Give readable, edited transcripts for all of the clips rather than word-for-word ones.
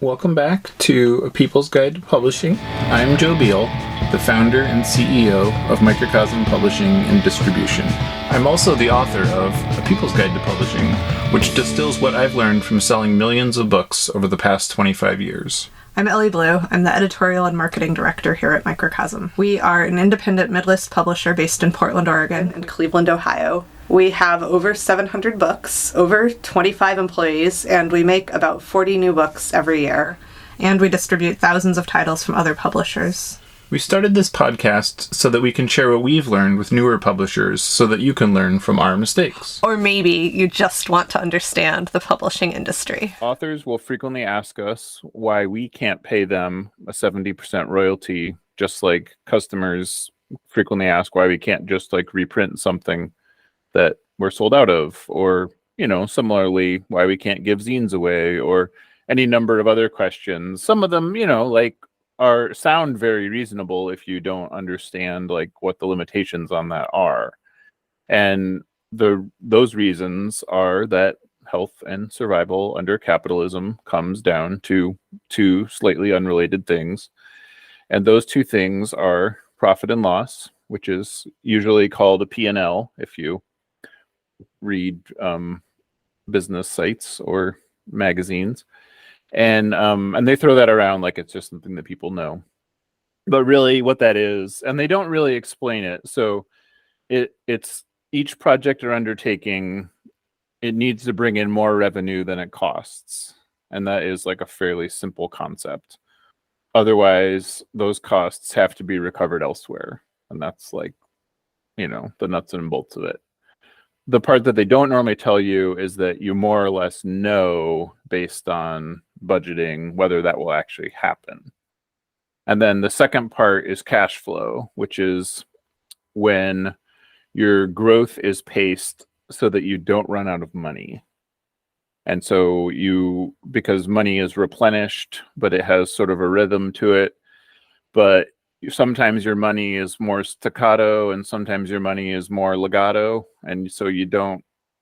Welcome back to A People's Guide to Publishing. I'm Joe Beal, the founder and CEO of Microcosm Publishing and Distribution. I'm also the author of A People's Guide to Publishing, which distills what I've learned from selling millions of books over the past 25 years. I'm Ellie Blue. I'm the editorial and marketing director here at Microcosm. We are an independent mid-list publisher based in Portland, Oregon, and Cleveland, Ohio. We have over 700 books, over 25 employees, and we make about 40 new books every year. And we distribute thousands of titles from other publishers. We started this podcast so that we can share what we've learned with newer publishers so that you can learn from our mistakes. Or maybe you just want to understand the publishing industry. Authors will frequently ask us why we can't pay them a 70% royalty, just like customers frequently ask why we can't just reprint something that we're sold out of, or, similarly, why we can't give zines away, or any number of other questions. Some of them, sound very reasonable if you don't understand what the limitations on that are. And those reasons are that health and survival under capitalism comes down to two slightly unrelated things. And those two things are profit and loss, which is usually called a P&L if you read business sites or magazines. And they throw that around like it's just something that people know. But really what that is, and they don't really explain it. So it's each project or undertaking, it needs to bring in more revenue than it costs. And that is a fairly simple concept. Otherwise, those costs have to be recovered elsewhere. And that's the nuts and bolts of it. The part that they don't normally tell you is that you more or less know based on budgeting whether that will actually happen. And then the second part is cash flow, which is when your growth is paced so that you don't run out of money. And so because money is replenished, but it has sort of a rhythm to it, but sometimes your money is more staccato and sometimes your money is more legato. And so you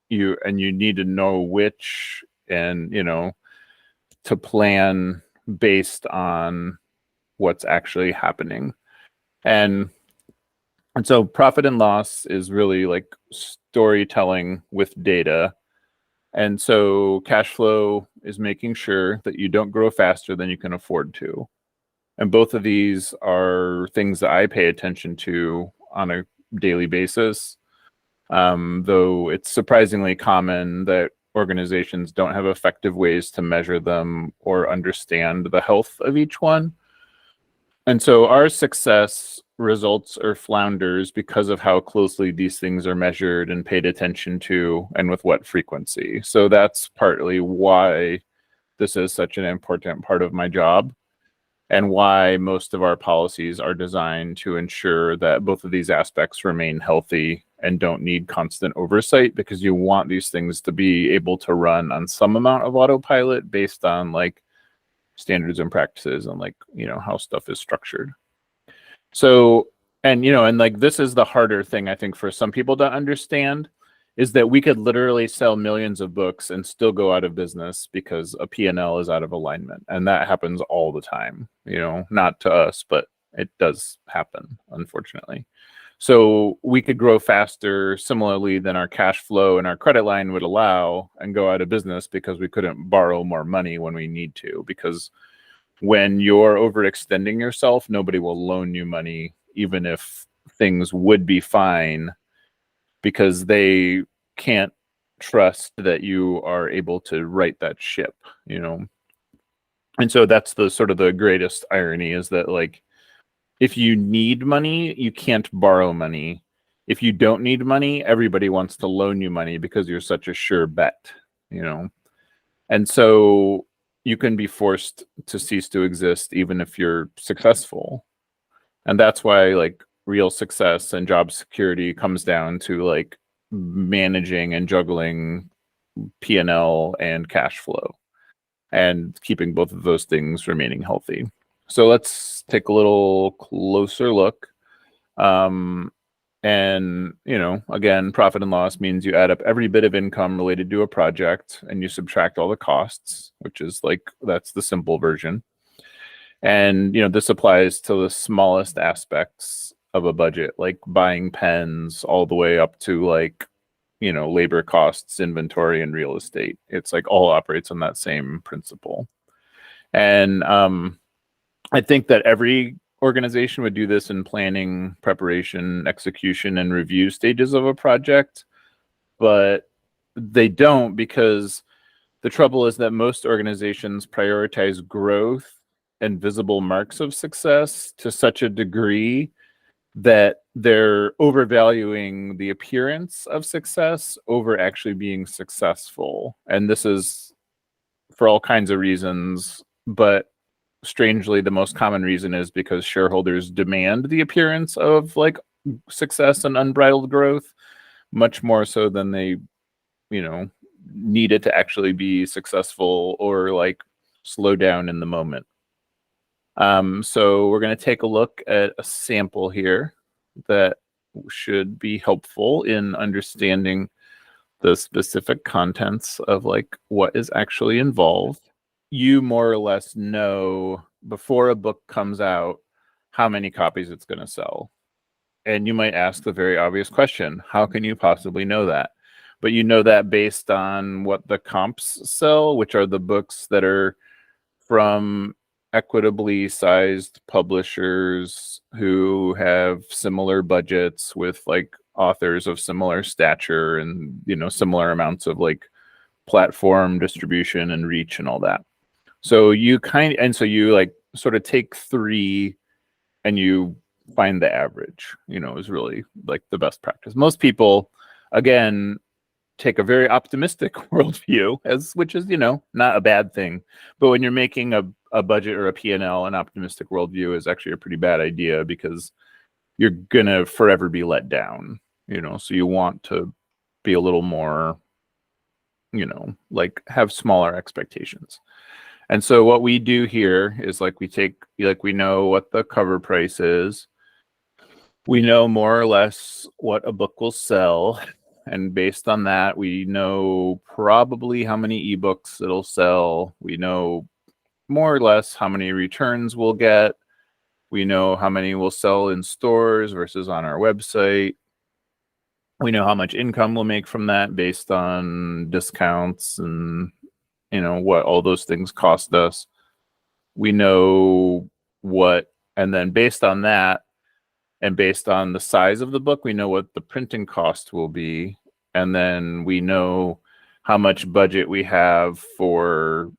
need to know which, and, to plan based on what's actually happening. And so profit and loss is really storytelling with data. And so cash flow is making sure that you don't grow faster than you can afford to. And both of these are things that I pay attention to on a daily basis, though it's surprisingly common that organizations don't have effective ways to measure them or understand the health of each one. And so our success results or flounders because of how closely these things are measured and paid attention to, and with what frequency. So that's partly why this is such an important part of my job, and why most of our policies are designed to ensure that both of these aspects remain healthy and don't need constant oversight, because you want these things to be able to run on some amount of autopilot based on standards and practices and how stuff is structured. So, and this is the harder thing I think for some people to understand, is that we could literally sell millions of books and still go out of business because a P&L is out of alignment. And that happens all the time, not to us, but it does happen, unfortunately. So we could grow faster similarly than our cash flow and our credit line would allow, and go out of business because we couldn't borrow more money when we need to. Because when you're overextending yourself, nobody will loan you money, even if things would be fine, because they can't trust that you are able to right that ship, And so that's the sort of the greatest irony, is that if you need money, you can't borrow money. If you don't need money, everybody wants to loan you money because you're such a sure bet, And so you can be forced to cease to exist even if you're successful. And that's why real success and job security comes down to managing and juggling P&L and cash flow, and keeping both of those things remaining healthy. So let's take a little closer look. And And, again, profit and loss means you add up every bit of income related to a project and you subtract all the costs, which is that's the simple version. And, this applies to the smallest aspects of a budget, like buying pens, all the way up to labor costs, inventory, and real estate. It's all operates on that same principle. And I think that every organization would do this in planning, preparation, execution, and review stages of a project, but they don't, because the trouble is that most organizations prioritize growth and visible marks of success to such a degree that they're overvaluing the appearance of success over actually being successful. And this is for all kinds of reasons, but strangely, the most common reason is because shareholders demand the appearance of success and unbridled growth much more so than they, need it to actually be successful or slow down in the moment. So we're going to take a look at a sample here that should be helpful in understanding the specific contents of what is actually involved. You more or less know before a book comes out how many copies it's going to sell. And you might ask the very obvious question, how can you possibly know that? But you know that based on what the comps sell, which are the books that are from equitably sized publishers who have similar budgets with authors of similar stature and, similar amounts of platform distribution and reach and all that. So you sort of take 3 and you find the average, is really the best practice. Most people, again, take a very optimistic worldview, which is, not a bad thing. But when you're making a budget or a P&L, an optimistic worldview is actually a pretty bad idea, because you're going to forever be let down, so you want to be a little more, have smaller expectations. And so what we do here is we know what the cover price is. We know more or less what a book will sell. And based on that, we know probably how many ebooks it'll sell. We know more or less how many returns we'll get. We know how many will sell in stores versus on our website. We know how much income we'll make from that based on discounts and what all those things cost us. We know and then based on that, and based on the size of the book, we know what the printing cost will be. And then we know how much budget we have for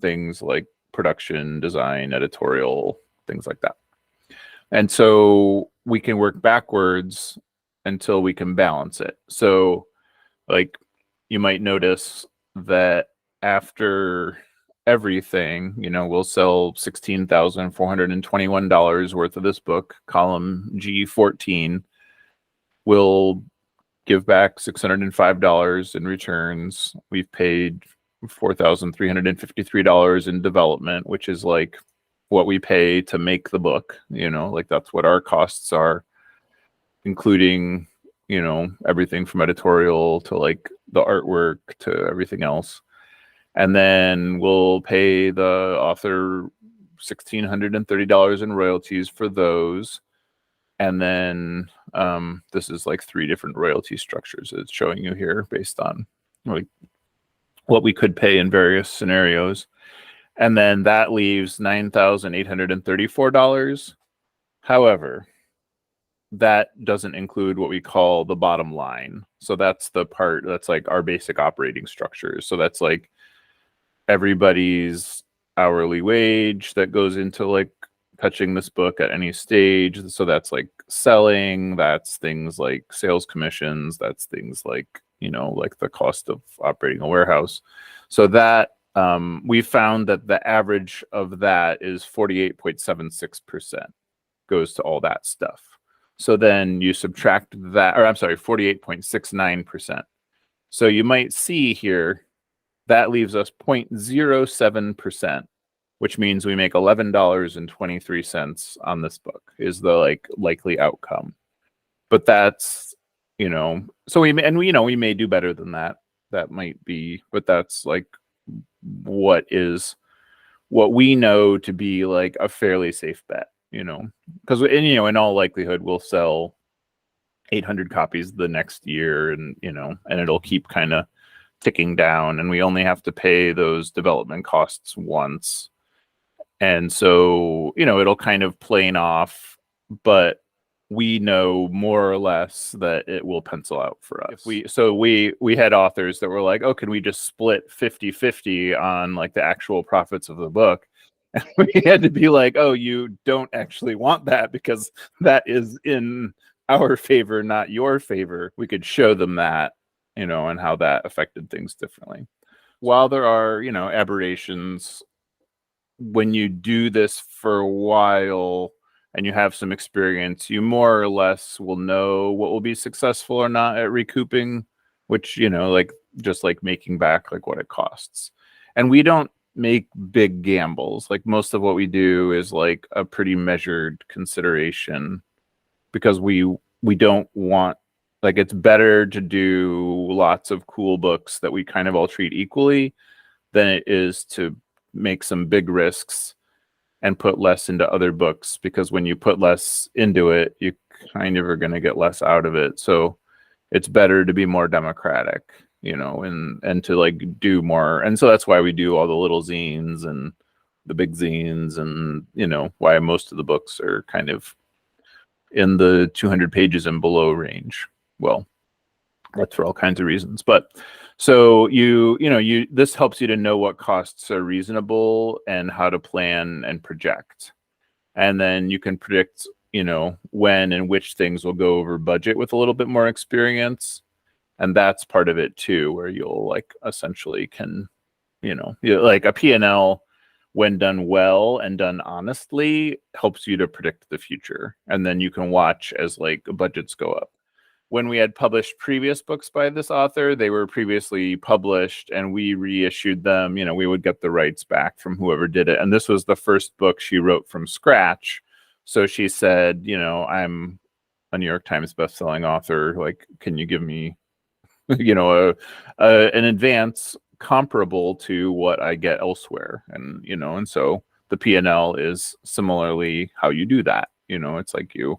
things like production, design, editorial, things like that. And so we can work backwards until we can balance it. So you might notice that after everything, we'll sell $16,421 worth of this book, column G14. We'll give back $605 in returns. We've paid $4,353 in development, which is what we pay to make the book. That's what our costs are, including everything from editorial to the artwork to everything else. And then we'll pay the author $1,630 in royalties for those. And then this is 3 different royalty structures it's showing you here based on what we could pay in various scenarios. And then that leaves $9,834. However, that doesn't include what we call the bottom line. So that's the part that's our basic operating structures. So that's everybody's hourly wage that goes into touching this book at any stage. So that's selling, that's things like sales commissions, that's things the cost of operating a warehouse. So that we found that the average of that is 48.76% goes to all that stuff. So then you subtract that, or I'm sorry, 48.69%. So you might see here that leaves us 0.07%, which means we make $11.23 on this book is the likely outcome. but that's, so we may do better than that. That might be, but that's like what we know to be like a fairly safe bet, because in all likelihood we'll sell 800 copies the next year, and it'll keep kind of ticking down, and we only have to pay those development costs once, and so it'll kind of plane off, but we know more or less that it will pencil out for us. We had authors that were like, oh, can we just split 50-50 on like the actual profits of the book? And we had to be like, oh, you don't actually want that, because that is in our favor, not your favor. We could show them that, and how that affected things differently. While there are, aberrations, when you do this for a while and you have some experience, you more or less will know what will be successful or not at recouping, which, like just like making back like what it costs. And we don't make big gambles. Like most of what we do is like a pretty measured consideration, because we don't want, like, it's better to do lots of cool books that we kind of all treat equally than it is to make some big risks and put less into other books, because when you put less into it, you kind of are going to get less out of it. So it's better to be more democratic, and to like do more. And so that's why we do all the little zines and the big zines, and why most of the books are kind of in the 200 pages and below range. Well, that's for all kinds of reasons. But so this helps you to know what costs are reasonable and how to plan and project. And then you can predict, when and which things will go over budget with a little bit more experience. And that's part of it too, where you'll like essentially can, like a P&L, when done well and done honestly, helps you to predict the future. And then you can watch as like budgets go up. When we had published previous books by this author, they were previously published and we reissued them. We would get the rights back from whoever did it. And this was the first book she wrote from scratch. So she said, I'm a New York Times bestselling author. Like, can you give me, an advance comparable to what I get elsewhere? And, and so the P&L is similarly how you do that. It's like you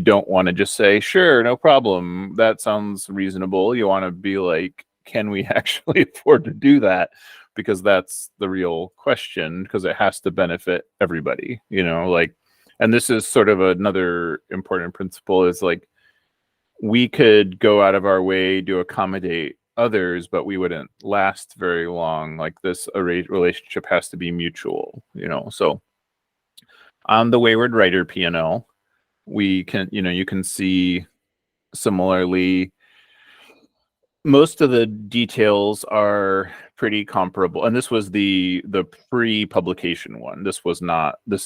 don't want to just say, sure, no problem, that sounds reasonable. You want to be like, can we actually afford to do that? Because that's the real question, because it has to benefit everybody, and this is sort of another important principle, is like, we could go out of our way to accommodate others, but we wouldn't last very long. Like, this relationship has to be mutual, so on the Wayward Writer P&L, we can, you can see similarly, most of the details are pretty comparable. And this was the pre-publication one. This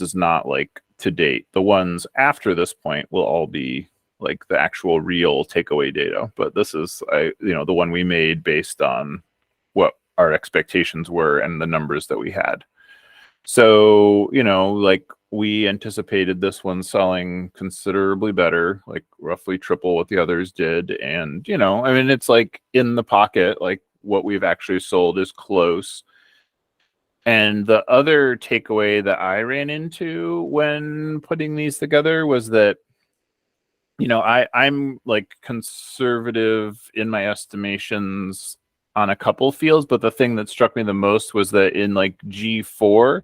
is not like to date. The ones after this point will all be like the actual real takeaway data. But this is, the one we made based on what our expectations were and the numbers that we had. So, like, we anticipated this one selling considerably better, like roughly triple what the others did. And, it's like in the pocket, like what we've actually sold is close. And the other takeaway that I ran into when putting these together was that, I'm like conservative in my estimations on a couple fields, but the thing that struck me the most was that in like G4,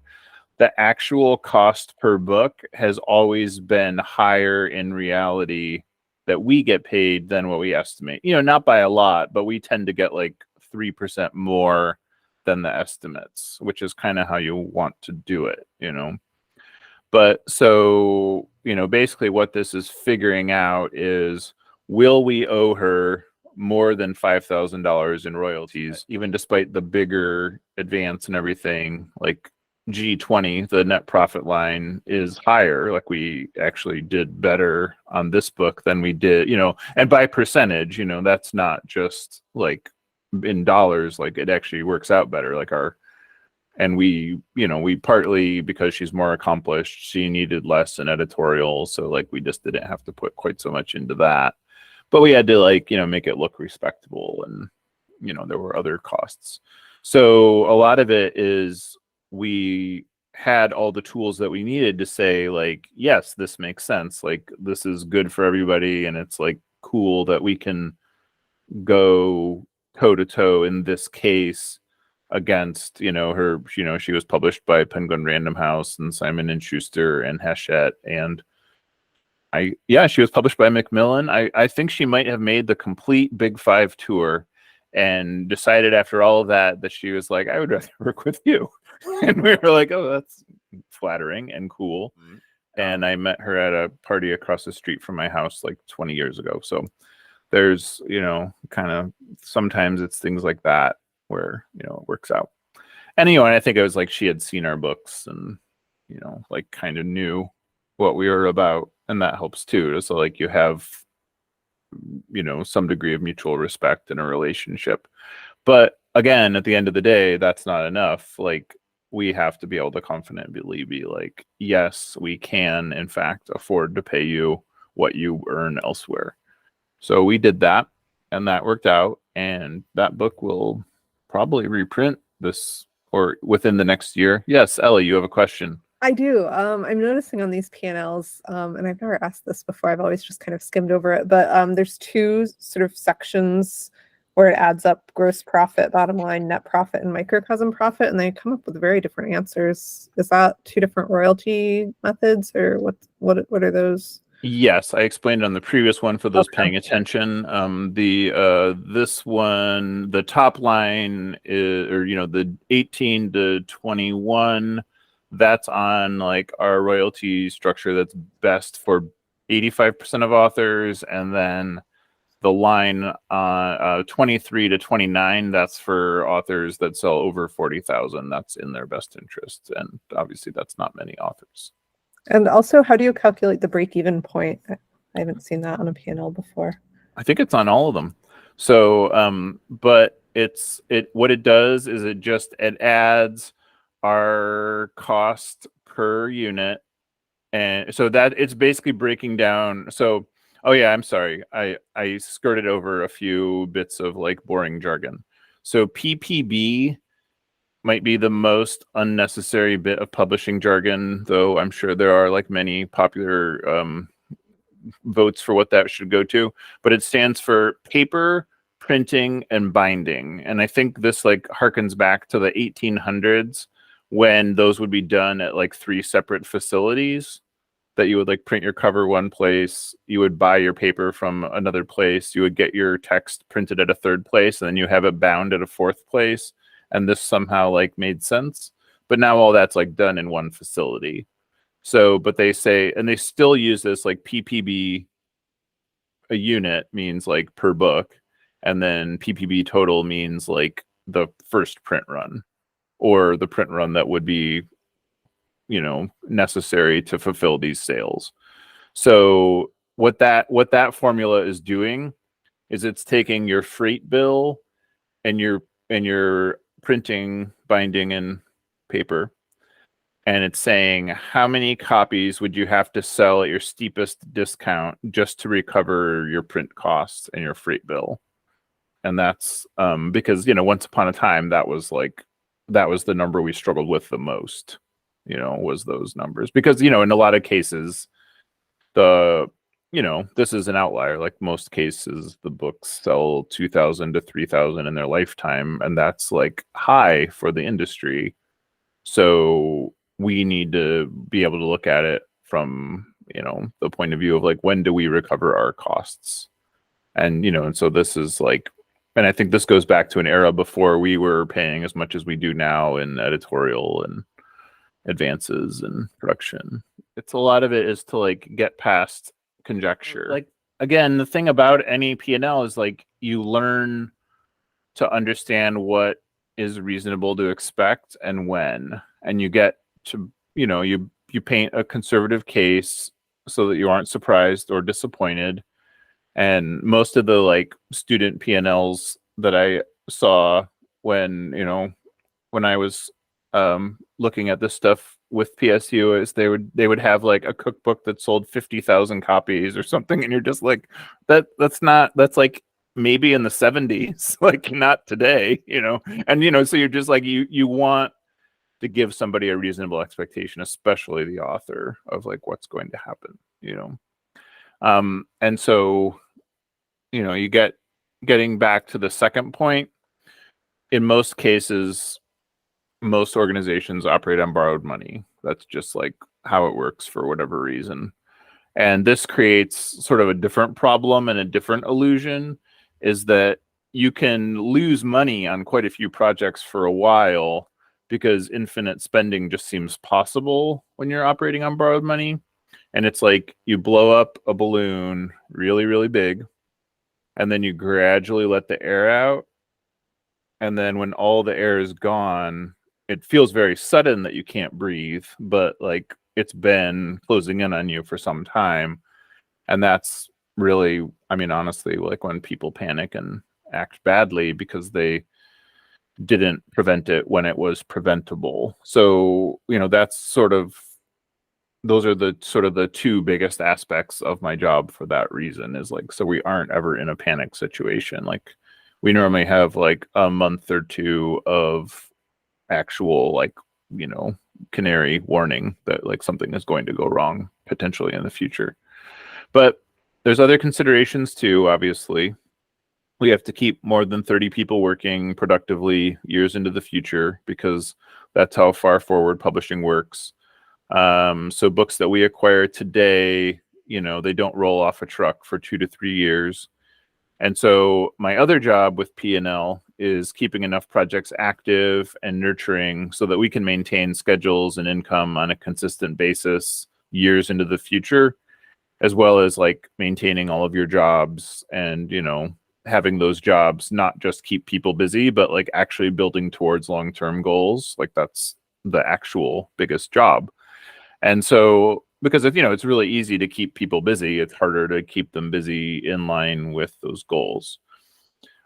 the actual cost per book has always been higher in reality that we get paid than what we estimate. Not by a lot, but we tend to get like 3% more than the estimates, which is kind of how you want to do it, But so, basically what this is figuring out is, will we owe her more than $5,000 in royalties, even despite the bigger advance and everything? Like, G20, the net profit line, is higher. Like, we actually did better on this book than we did, and by percentage, that's not just like in dollars, like it actually works out better. Like our And we partly, because she's more accomplished, she needed less in editorial, so like we just didn't have to put quite so much into that, but we had to like make it look respectable, and there were other costs. So a lot of it is we had all the tools that we needed to say like, yes, this makes sense, like this is good for everybody, and it's like cool that we can go toe to toe in this case against her. She was published by Penguin Random House and Simon and Schuster and Hachette, and she was published by Macmillan. I think she might have made the complete Big Five tour and decided after all of that she was like, I would rather work with you. And we were like, oh, that's flattering and cool. And I met her at a party across the street from my house like 20 years ago. So there's, kind of sometimes it's things like that where, it works out. Anyway, I think it was like she had seen our books and, like kind of knew what we were about. And that helps too. So like you have, some degree of mutual respect in a relationship. But again, at the end of the day, that's not enough. Like we have to be able to confidently be like, yes, we can in fact afford to pay you what you earn elsewhere. So we did that, and that worked out. And that book will probably reprint this or within the next year. Yes, Ellie, you have a question. I do. I'm noticing on these P&Ls, and I've never asked this before. I've always just kind of skimmed over it. But there's two sort of sections where it adds up gross profit, bottom line, net profit, and microcosm profit, and they come up with very different answers. Is that two different royalty methods, or what are those? Yes, I explained on the previous one for those paying attention. This one, the top line is, or the 18 to 21, that's on like our royalty structure that's best for 85% of authors, and then the line 23 to 29, that's for authors that sell over 40,000. That's in their best interest, and obviously that's not many authors. And also, how do you calculate the break-even point? I haven't seen that on a P&L before. I think it's on all of them. So, but what it does is it adds our cost per unit, and so that it's basically breaking down. So, oh yeah, I'm sorry, I skirted over a few bits of like boring jargon. So PPB might be the most unnecessary bit of publishing jargon, though I'm sure there are like many popular votes for what that should go to, but it stands for paper, printing, and binding. And I think this like harkens back to the 1800s when those would be done at like 3 separate facilities, that you would like print your cover one place, you would buy your paper from another place, you would get your text printed at a 3rd place, and then you have it bound at a 4th place. And this somehow like made sense, but now all that's like done in one facility. So, but they say, and they still use this like PPB, a unit means like per book, and then PPB total means like the first print run, or the print run that would be, necessary to fulfill these sales. So what that formula is doing is it's taking your freight bill and your printing, binding, and paper, and it's saying how many copies would you have to sell at your steepest discount just to recover your print costs and your freight bill. And that's because once upon a time that was the number we struggled with the most, was those numbers, because in a lot of cases this is an outlier. Like most cases, the books sell 2,000 to 3,000 in their lifetime, and that's like high for the industry. So we need to be able to look at it from, the point of view of like, when do we recover our costs? And, and so this is like, and I think this goes back to an era before we were paying as much as we do now in editorial and advances and production. It's a lot of it is to like get past conjecture. Like, again, the thing about any P&L is like you learn to understand what is reasonable to expect and when, and you get to, you paint a conservative case so that you aren't surprised or disappointed. And most of the like student P&Ls that I saw when I was looking at this stuff with PSU is they would have like a cookbook that sold 50,000 copies or something, and you're just like, that's like maybe in the 70s, like not today, and so you're just like you want to give somebody a reasonable expectation, especially the author, of like what's going to happen, and so you getting back to the second point, in most cases most organizations operate on borrowed money. That's just like how it works for whatever reason. And this creates sort of a different problem and a different illusion, is that you can lose money on quite a few projects for a while because infinite spending just seems possible when you're operating on borrowed money. And it's like you blow up a balloon really, really big, and then you gradually let the air out. And then when all the air is gone, it feels very sudden that you can't breathe, but like it's been closing in on you for some time. And that's really, I mean, honestly, like when people panic and act badly because they didn't prevent it when it was preventable. So, that's those are the two biggest aspects of my job for that reason, is like, so we aren't ever in a panic situation. Like we normally have like a month or two of actual like canary warning that like something is going to go wrong potentially in the future. But there's other considerations too. Obviously, we have to keep more than 30 people working productively years into the future, because that's how far forward publishing works. So books that we acquire today, they don't roll off a truck for 2 to 3 years. And so my other job with P&L is keeping enough projects active and nurturing so that we can maintain schedules and income on a consistent basis years into the future, as well as like maintaining all of your jobs and, having those jobs not just keep people busy, but like actually building towards long-term goals. Like that's the actual biggest job. And so, because it's really easy to keep people busy, it's harder to keep them busy in line with those goals.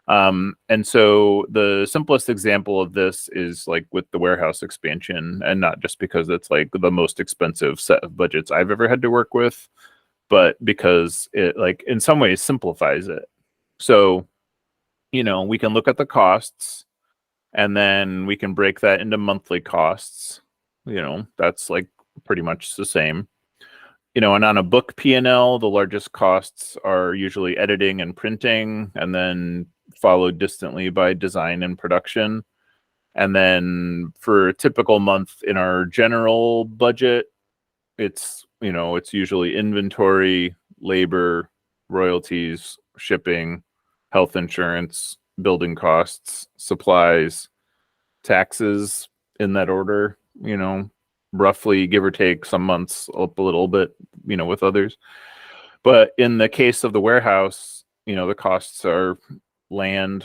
And so the simplest example of this is like with the warehouse expansion, and not just because it's like the most expensive set of budgets I've ever had to work with, but because it like in some ways simplifies it. So, we can look at the costs, and then we can break that into monthly costs. That's like pretty much the same. And on a book P&L, the largest costs are usually editing and printing, and then followed distantly by design and production. And then for a typical month in our general budget, it's usually inventory, labor, royalties, shipping, health insurance, building costs, supplies, taxes, in that order, roughly, give or take, some months up a little bit, with others. But in the case of the warehouse, the costs are land,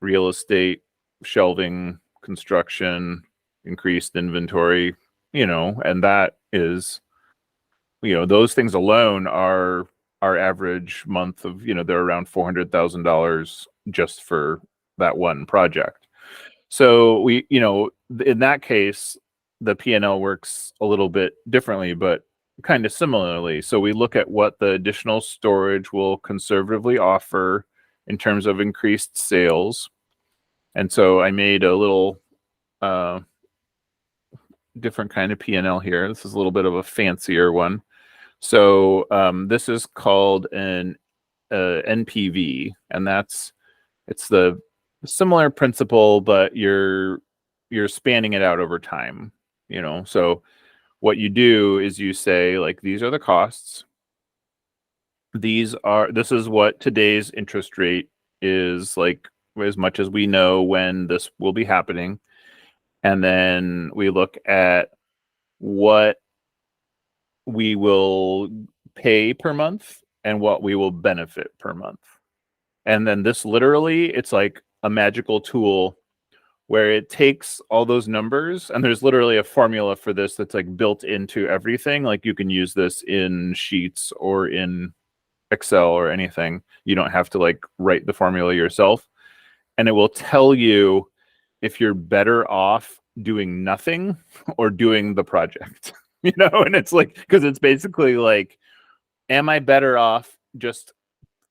real estate, shelving, construction, increased inventory, and that is, those things alone are our average month of, they're around $400,000 just for that one project. So we, in that case, the P&L works a little bit differently, but kind of similarly. So we look at what the additional storage will conservatively offer in terms of increased sales. And so I made a little different kind of P&L here. This is a little bit of a fancier one. So this is called an NPV, and it's the similar principle, but you're spanning it out over time. So what you do is you say, like, these are the costs. This is what today's interest rate is, like, as much as we know when this will be happening. And then we look at what we will pay per month and what we will benefit per month. And then this literally, it's like a magical tool where it takes all those numbers, and there's literally a formula for this that's like built into everything. Like you can use this in Sheets or in Excel or anything. You don't have to like write the formula yourself. And it will tell you if you're better off doing nothing or doing the project, and it's like, because it's basically like, am I better off just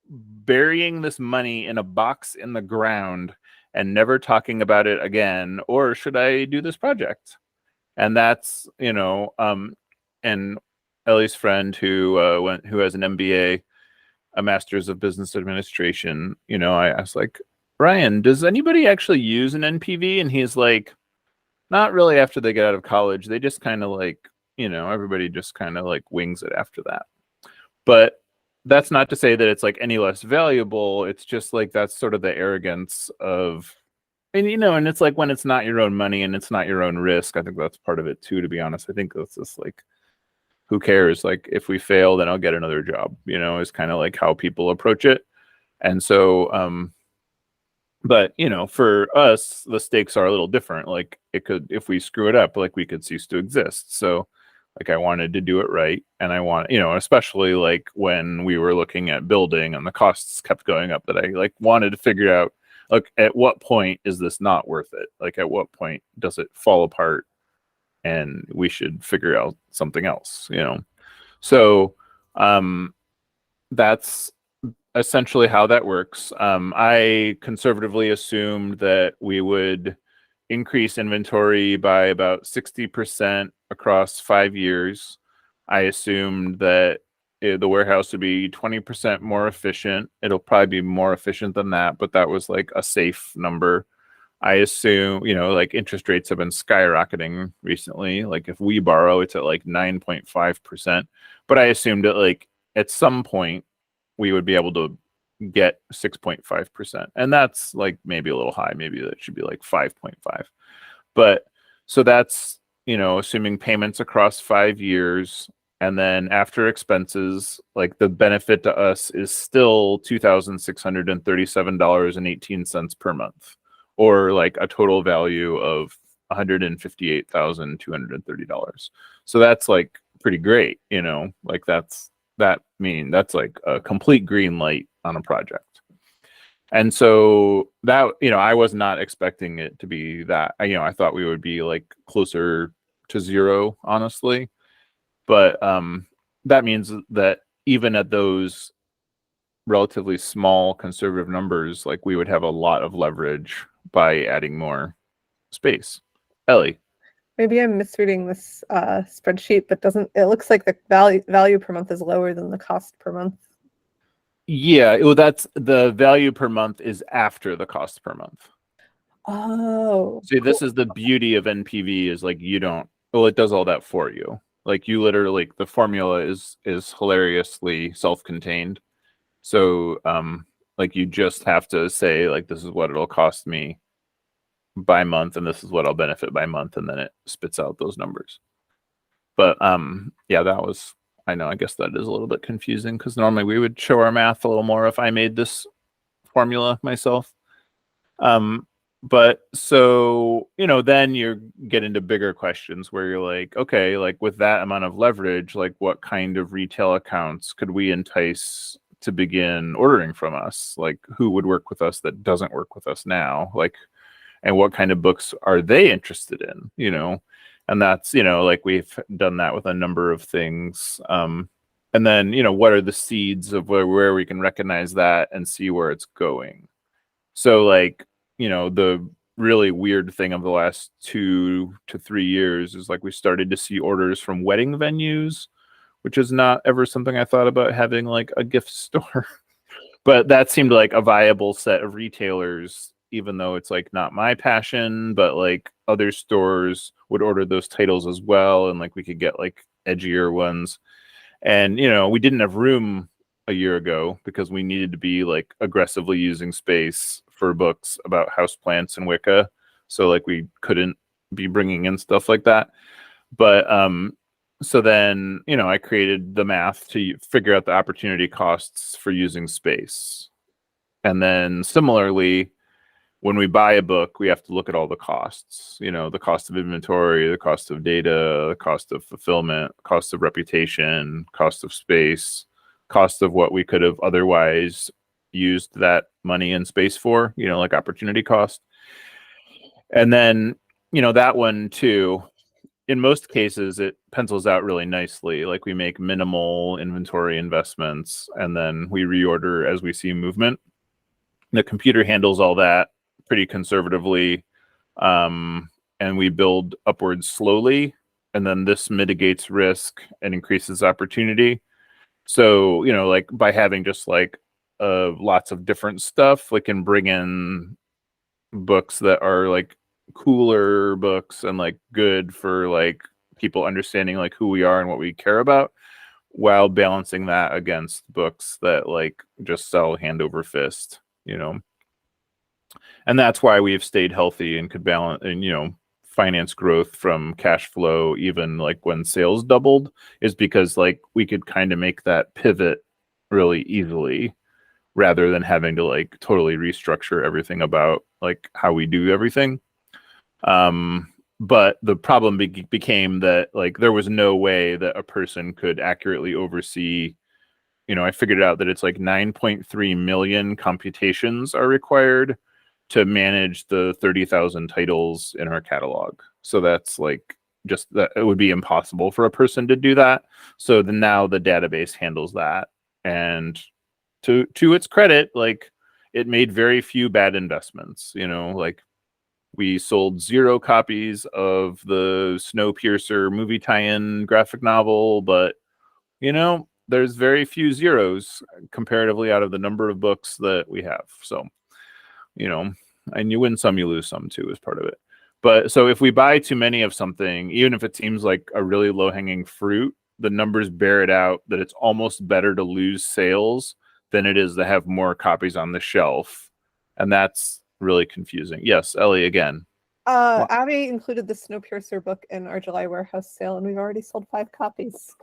burying this money in a box in the ground and never talking about it again, or should I do this project? And that's, and Ellie's friend who has an MBA, a master's of business administration, I asked, like, Ryan, does anybody actually use an NPV? And he's like, not really after they get out of college. They just kind of like, everybody just kind of like wings it after that. But that's not to say that it's like any less valuable. It's just like, that's sort of the arrogance of, and and it's like, when it's not your own money and it's not your own risk, I think that's part of it too, to be honest. I think that's just like, who cares? Like, if we fail, then I'll get another job, is kind of like how people approach it. And so, but for us, the stakes are a little different. Like, it could, if we screw it up, like, we could cease to exist. So like, I wanted to do it right. And I want, especially like when we were looking at building and the costs kept going up, that I like wanted to figure out, like, at what point is this not worth it? Like, at what point does it fall apart and we should figure out something else, So that's essentially how that works. I conservatively assumed that we would increase inventory by about 60% across 5 years. I assumed that the warehouse would be 20% more efficient. It'll probably be more efficient than that, but that was like a safe number. I assume, like, interest rates have been skyrocketing recently. Like, if we borrow, it's at like 9.5%. But I assumed that, like, at some point we would be able to get 6.5%. And that's like maybe a little high. Maybe that should be like 5.5. But so that's, assuming payments across 5 years. And then after expenses, like, the benefit to us is still $2,637.18 per month, or like a total value of $158,230. So that's like pretty great, like that's like a complete green light on a project. And so that, I was not expecting it to be that. I thought we would be like closer to zero, honestly. But that means that even at those relatively small conservative numbers, like, we would have a lot of leverage by adding more space. Ellie. Maybe I'm misreading this spreadsheet, but it looks like the value per month is lower than the cost per month. Yeah, well, that's the value per month is after the cost per month. Oh. See, this is the beauty of NPV, is like, it does all that for you. Like, you literally, the formula is hilariously self-contained. So like, you just have to say, like, this is what it'll cost me by month, and this is what I'll benefit by month, and then it spits out those numbers. But yeah, that was, I know, I guess that is a little bit confusing, because normally we would show our math a little more if I made this formula myself. But so, then you get into bigger questions where you're like, okay, like, with that amount of leverage, like, what kind of retail accounts could we entice to begin ordering from us? Like, who would work with us that doesn't work with us now? Like, and what kind of books are they interested in, And that's, like, we've done that with a number of things. And then, what are the seeds of where we can recognize that and see where it's going? So, like, the really weird thing of the last 2 to 3 years is, like, we started to see orders from wedding venues, which is not ever something I thought about having, like, a gift store. But that seemed like a viable set of retailers, even though it's like not my passion, but like other stores would order those titles as well. And like, we could get like edgier ones. And, we didn't have room a year ago because we needed to be like aggressively using space for books about houseplants and Wicca. So like, we couldn't be bringing in stuff like that. But so then, I created the math to figure out the opportunity costs for using space. And then similarly, when we buy a book, we have to look at all the costs, the cost of inventory, the cost of data, the cost of fulfillment, cost of reputation, cost of space, cost of what we could have otherwise used that money and space for, like opportunity cost. And then that one too, in most cases, it pencils out really nicely. Like we make minimal inventory investments and then we reorder as we see movement. The computer handles all that pretty conservatively. And we build upwards slowly. And then this mitigates risk and increases opportunity. So, like by having just like lots of different stuff, we can bring in books that are like cooler books and like good for like people understanding like who we are and what we care about, while balancing that against books that like just sell hand over fist. And that's why we've stayed healthy and could balance and finance growth from cash flow even like when sales doubled, is because like we could kind of make that pivot really easily rather than having to like totally restructure everything about like how we do everything. But the problem became that like there was no way that a person could accurately oversee. I figured out that it's like 9.3 million computations are required to manage the 30,000 titles in our catalog. So that's like just that it would be impossible for a person to do that. So now the database handles that. And to its credit, like it made very few bad investments. Like we sold 0 copies of the Snowpiercer movie tie-in graphic novel, but there's very few zeros comparatively out of the number of books that we have. So, and you win some, you lose some too, as part of it. But so if we buy too many of something, even if it seems like a really low-hanging fruit, the numbers bear it out that it's almost better to lose sales than it is to have more copies on the shelf. And that's really confusing. Yes, Ellie, again. Abby included the Snowpiercer book in our July warehouse sale, and we've already sold 5 copies.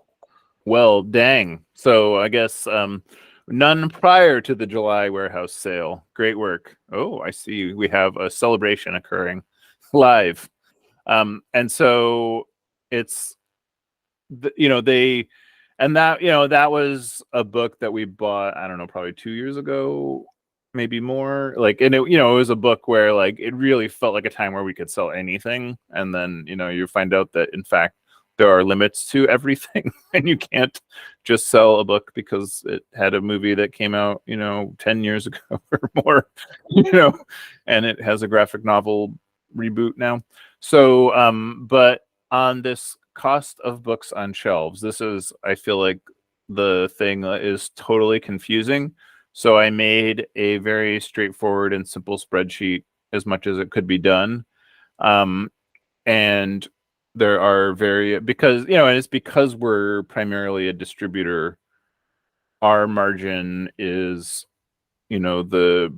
Well, dang. So I guess none prior to the July warehouse sale. Great work. Oh, I see. We have a celebration occurring live. And so it's, that was a book that we bought, I don't know, probably 2 years ago, maybe more. Like, and it was a book where like it really felt like a time where we could sell anything. And then, you find out that in fact, there are limits to everything and you can't just sell a book because it had a movie that came out, 10 years ago or more, and it has a graphic novel reboot now. So, but on this cost of books on shelves, this is, I feel like the thing that is totally confusing. So I made a very straightforward and simple spreadsheet as much as it could be done. And there are because, and it's because we're primarily a distributor, our margin is, the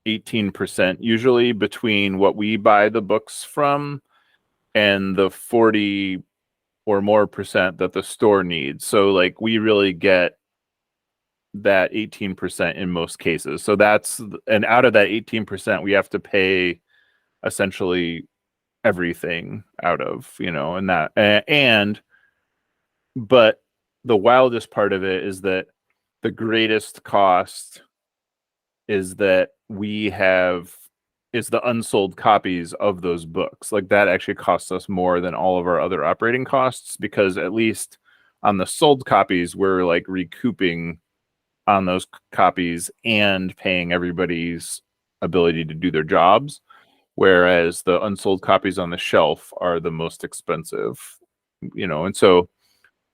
18% usually between what we buy the books from and the 40 or more percent that the store needs. So like we really get that 18% in most cases. So and out of that 18%, we have to pay essentially everything out of, and that, but the wildest part of it is that the greatest cost is that is the unsold copies of those books. Like that actually costs us more than all of our other operating costs, because at least on the sold copies, we're like recouping on those copies and paying everybody's ability to do their jobs. Whereas the unsold copies on the shelf are the most expensive, and so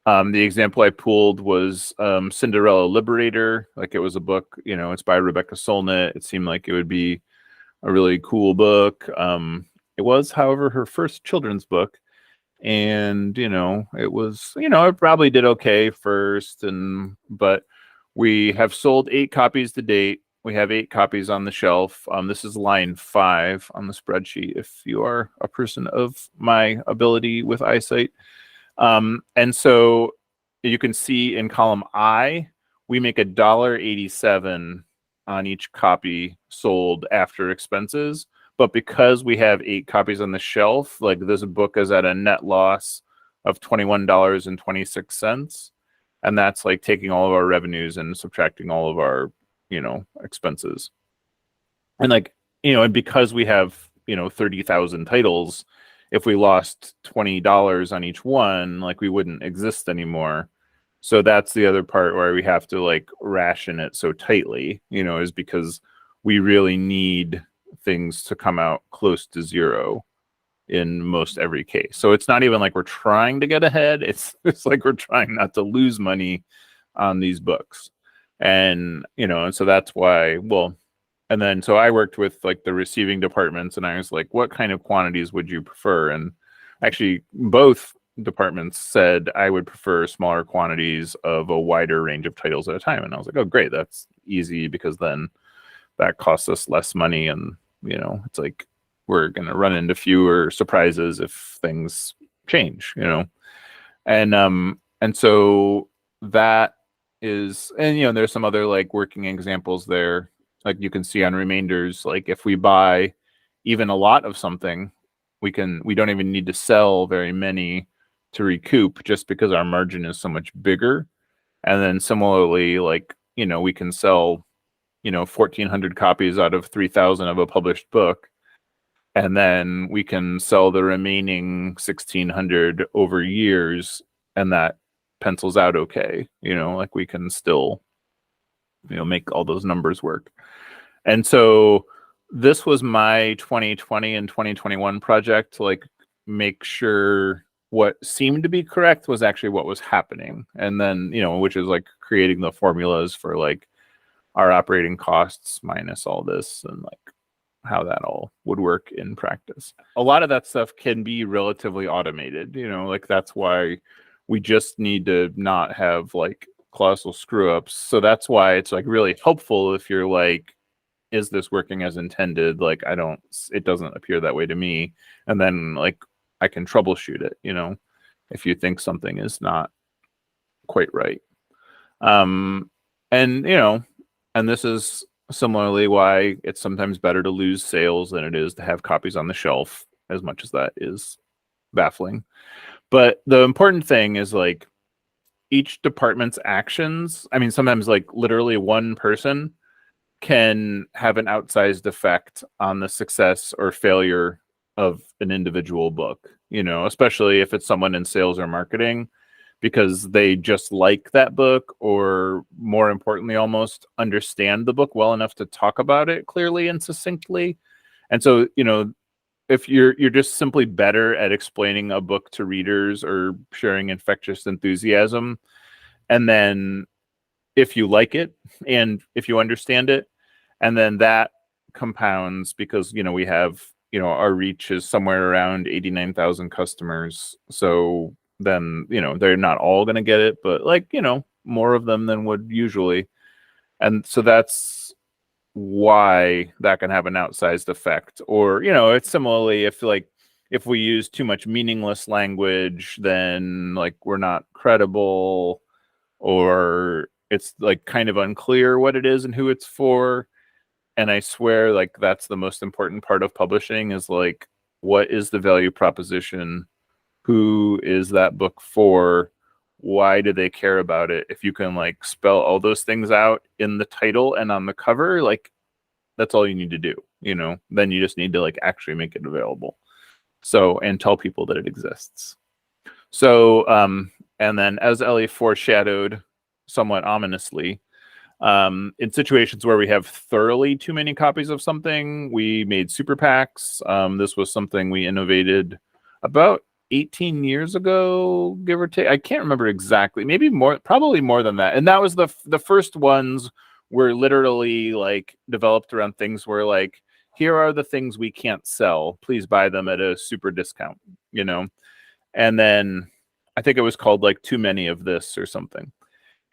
the example I pulled was Cinderella Liberator. Like it was a book, it's by Rebecca Solnit. It seemed like it would be a really cool book. It was, however, her first children's book. And, it was, it probably did okay first. But we have sold 8 copies to date. We have 8 copies on the shelf. This is line 5 on the spreadsheet, if you are a person of my ability with eyesight. And so you can see in column I, we make $1.87 on each copy sold after expenses. But because we have 8 copies on the shelf, like this book is at a net loss of $21.26. And that's like taking all of our revenues and subtracting all of our, expenses. And like, and because we have, 30,000 titles, if we lost $20 on each one, like we wouldn't exist anymore. So that's the other part where we have to like ration it so tightly, is because we really need things to come out close to zero in most every case. So it's not even like we're trying to get ahead. It's like we're trying not to lose money on these books. And, and so that's why, and then so I worked with like the receiving departments, and I was like, what kind of quantities would you prefer? And actually both departments said I would prefer smaller quantities of a wider range of titles at a time. And I was like, oh, great. That's easy, because then that costs us less money. And, it's like, we're going to run into fewer surprises if things change, and so that is, and there's some other like working examples there, like you can see on remainders, like if we buy even a lot of something, we don't even need to sell very many to recoup, just because our margin is so much bigger. And then similarly, like, we can sell 1,400 copies out of 3,000 of a published book, and then we can sell the remaining 1,600 over years, and that pencils out okay. Like we can still make all those numbers work. And so this was my 2020 and 2021 project to like make sure what seemed to be correct was actually what was happening. And then, which is like creating the formulas for like our operating costs minus all this, and like how that all would work in practice. A lot of that stuff can be relatively automated, like that's why we just need to not have like colossal screw ups. So that's why it's like really helpful if you're like, is this working as intended? Like, it doesn't appear that way to me. And then like, I can troubleshoot it, if you think something is not quite right. And, and this is similarly why it's sometimes better to lose sales than it is to have copies on the shelf, as much as that is baffling. But the important thing is like each department's actions. I mean, sometimes like literally one person can have an outsized effect on the success or failure of an individual book, especially if it's someone in sales or marketing, because they just like that book, or more importantly, almost understand the book well enough to talk about it clearly and succinctly. And so, if you're just simply better at explaining a book to readers or sharing infectious enthusiasm, and then if you like it and if you understand it, and then that compounds because, we have, our reach is somewhere around 89,000 customers. So then, they're not all going to get it, but like, more of them than would usually. And so that's why that can have an outsized effect. Or, it's similarly, if we use too much meaningless language, then like we're not credible, or it's like kind of unclear what it is and who it's for. And I swear, like, that's the most important part of publishing, is like, what is the value proposition? Who is that book for? Why do they care about it? If you can like spell all those things out in the title and on the cover, like that's all you need to do, then you just need to like actually make it available. So, and tell people that it exists. So, and then as Ellie foreshadowed somewhat ominously, in situations where we have thoroughly too many copies of something, we made super packs. This was something we innovated about 18 years ago, give or take. I can't remember exactly. Maybe more, probably more than that. And that was the first ones were literally like developed around things where like, here are the things we can't sell. Please buy them at a super discount, And then I think it was called like Too Many of This or something.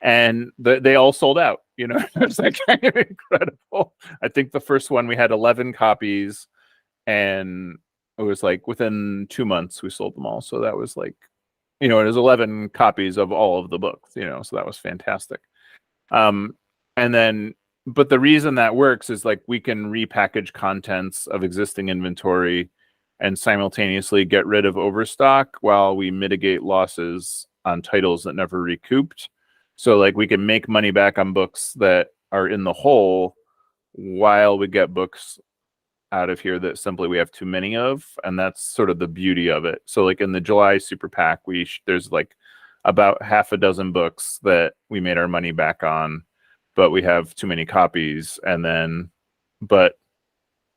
And they all sold out, It's like kind of incredible. I think the first one we had 11 copies, and it was like within 2 months we sold them all. So that was like, it was 11 copies of all of the books, so that was fantastic. And then, but the reason that works is like we can repackage contents of existing inventory and simultaneously get rid of overstock while we mitigate losses on titles that never recouped. So like we can make money back on books that are in the hole while we get books out of here that simply we have too many of, and that's sort of the beauty of it. So like in the July super pack, there's like about half a dozen books that we made our money back on, but we have too many copies. And then, but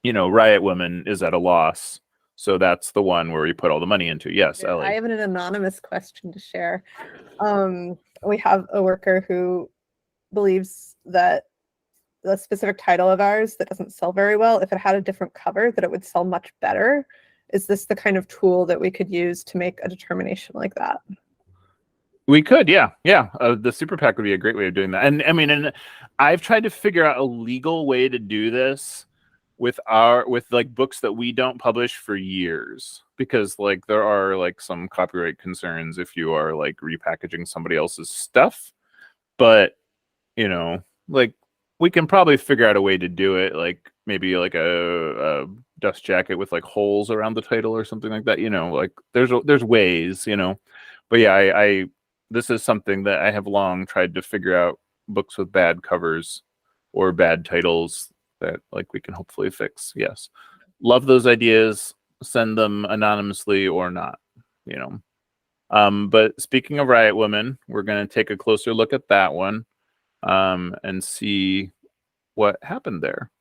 Riot Women is at a loss, so that's the one where we put all the money into. Yes, Ellie. I have an anonymous question to share. We have a worker who believes that the specific title of ours that doesn't sell very well, if it had a different cover, that it would sell much better. Is this the kind of tool that we could use to make a determination like that? We could, yeah. The super pack would be a great way of doing that. And I mean, and I've tried to figure out a legal way to do this with like books that we don't publish for years, because like there are like some copyright concerns if you are like repackaging somebody else's stuff. But like we can probably figure out a way to do it, like maybe like a dust jacket with like holes around the title or something like that. Like there's ways. But yeah, I this is something that I have long tried to figure out, books with bad covers or bad titles that like we can hopefully fix. Yes, love those ideas. Send them anonymously or not. But speaking of Riot Women, we're going to take a closer look at that one. And see what happened there,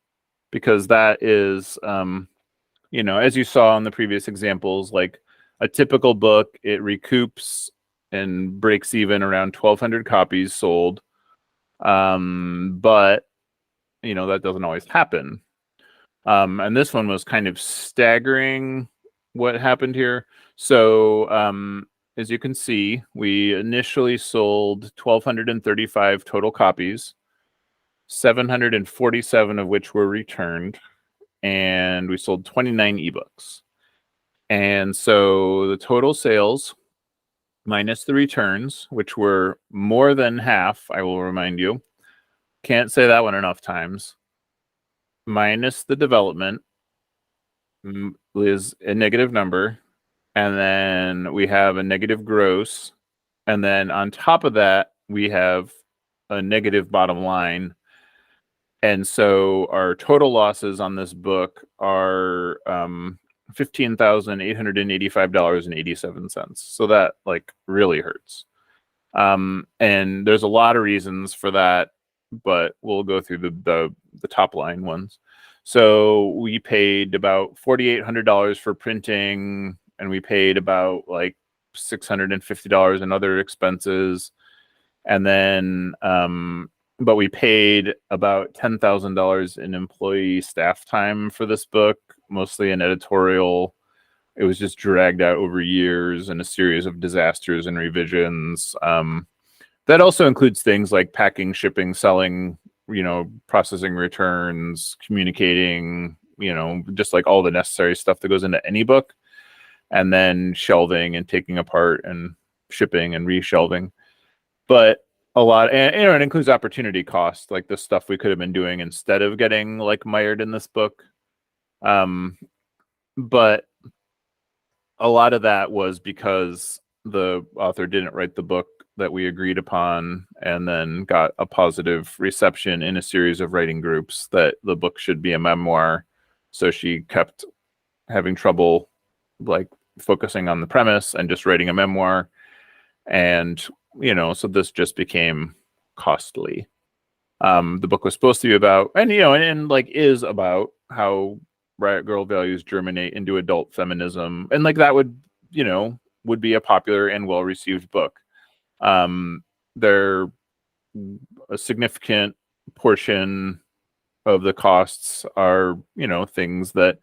because that is, as you saw in the previous examples, like a typical book, it recoups and breaks even around 1,200 copies sold. But that doesn't always happen. And this one was kind of staggering what happened here. So, as you can see, we initially sold 1,235 total copies, 747 of which were returned, and we sold 29 ebooks. And so the total sales, minus the returns, which were more than half, I will remind you, can't say that one enough times, minus the development is a negative number. And then we have a negative gross. And then on top of that, we have a negative bottom line. And so our total losses on this book are $15,885.87. So that like really hurts. And there's a lot of reasons for that, but we'll go through the top line ones. So we paid about $4,800 for printing, and we paid about like $650 in other expenses. And then, but we paid about $10,000 in employee staff time for this book, mostly in editorial. It was just dragged out over years and a series of disasters and revisions. That also includes things like packing, shipping, selling, processing returns, communicating, just like all the necessary stuff that goes into any book. And then shelving and taking apart and shipping and reshelving. But a lot, and it includes opportunity cost, like the stuff we could have been doing instead of getting like mired in this book. But a lot of that was because the author didn't write the book that we agreed upon, and then got a positive reception in a series of writing groups that the book should be a memoir. So she kept having trouble like focusing on the premise and just writing a memoir. And, so this just became costly. The book was supposed to be about, and like is about how Riot Girl values germinate into adult feminism. And like that would be a popular and well-received book. A significant portion of the costs are, things that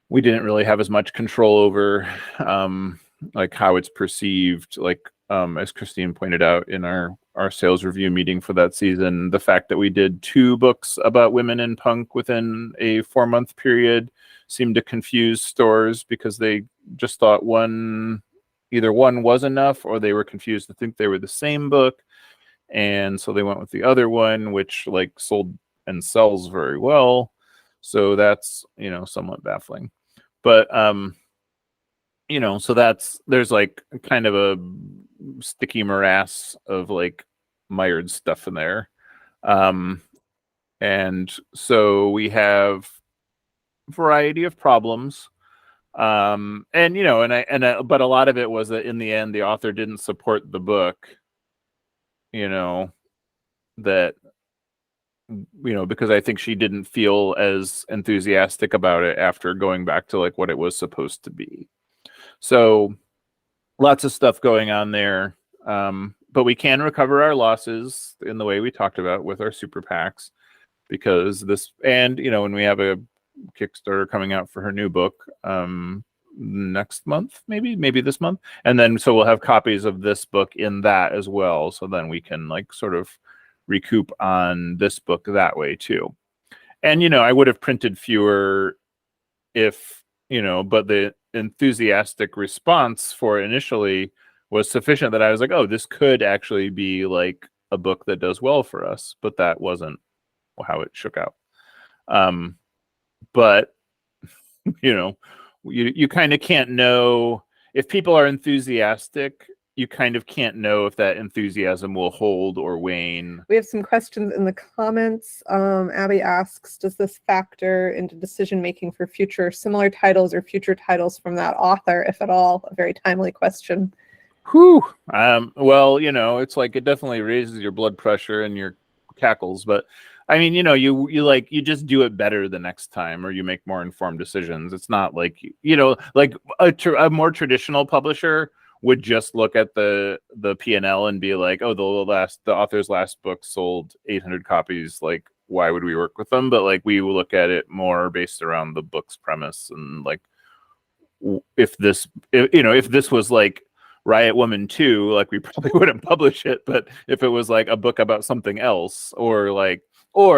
we didn't really have as much control over, like how it's perceived, like as Christine pointed out in our sales review meeting for that season, the fact that we did 2 books about women in punk within a 4-month period seemed to confuse stores, because they just thought either one was enough, or they were confused to think they were the same book. And so they went with the other one, which like sold and sells very well. So that's, somewhat baffling. But, so there's like kind of a sticky morass of like mired stuff in there. And so we have variety of problems. And you know, but a lot of it was that in the end the author didn't support the book, you know, that because I think she didn't feel as enthusiastic about it after going back to like what it was supposed to be. So lots of stuff going on there. But we can recover our losses in the way we talked about with our super PACs, because and when we have a Kickstarter coming out for her new book next month, maybe this month, and then so we'll have copies of this book in that as well, so then we can like sort of recoup on this book that way too. And I would have printed fewer if but the enthusiastic response for it initially was sufficient that I was like, oh, this could actually be like a book that does well for us, but that wasn't how it shook out. But you kind of can't know if people are enthusiastic. You kind of can't know if that enthusiasm will hold or wane. We have some questions in the comments. Abby asks, does this factor into decision making for future similar titles or future titles from that author, if at all? A very timely question. Whew. Well, it's like it definitely raises your blood pressure and your cackles, but I mean, you just do it better the next time, or you make more informed decisions. It's not like like a more traditional publisher would just look at the P&L and be like, oh, the author's last book sold 800 copies. Like, why would we work with them? But like, we will look at it more based around the book's premise, and like, if this was like Riot Woman 2, like we probably wouldn't publish it. But if it was like a book about something else, or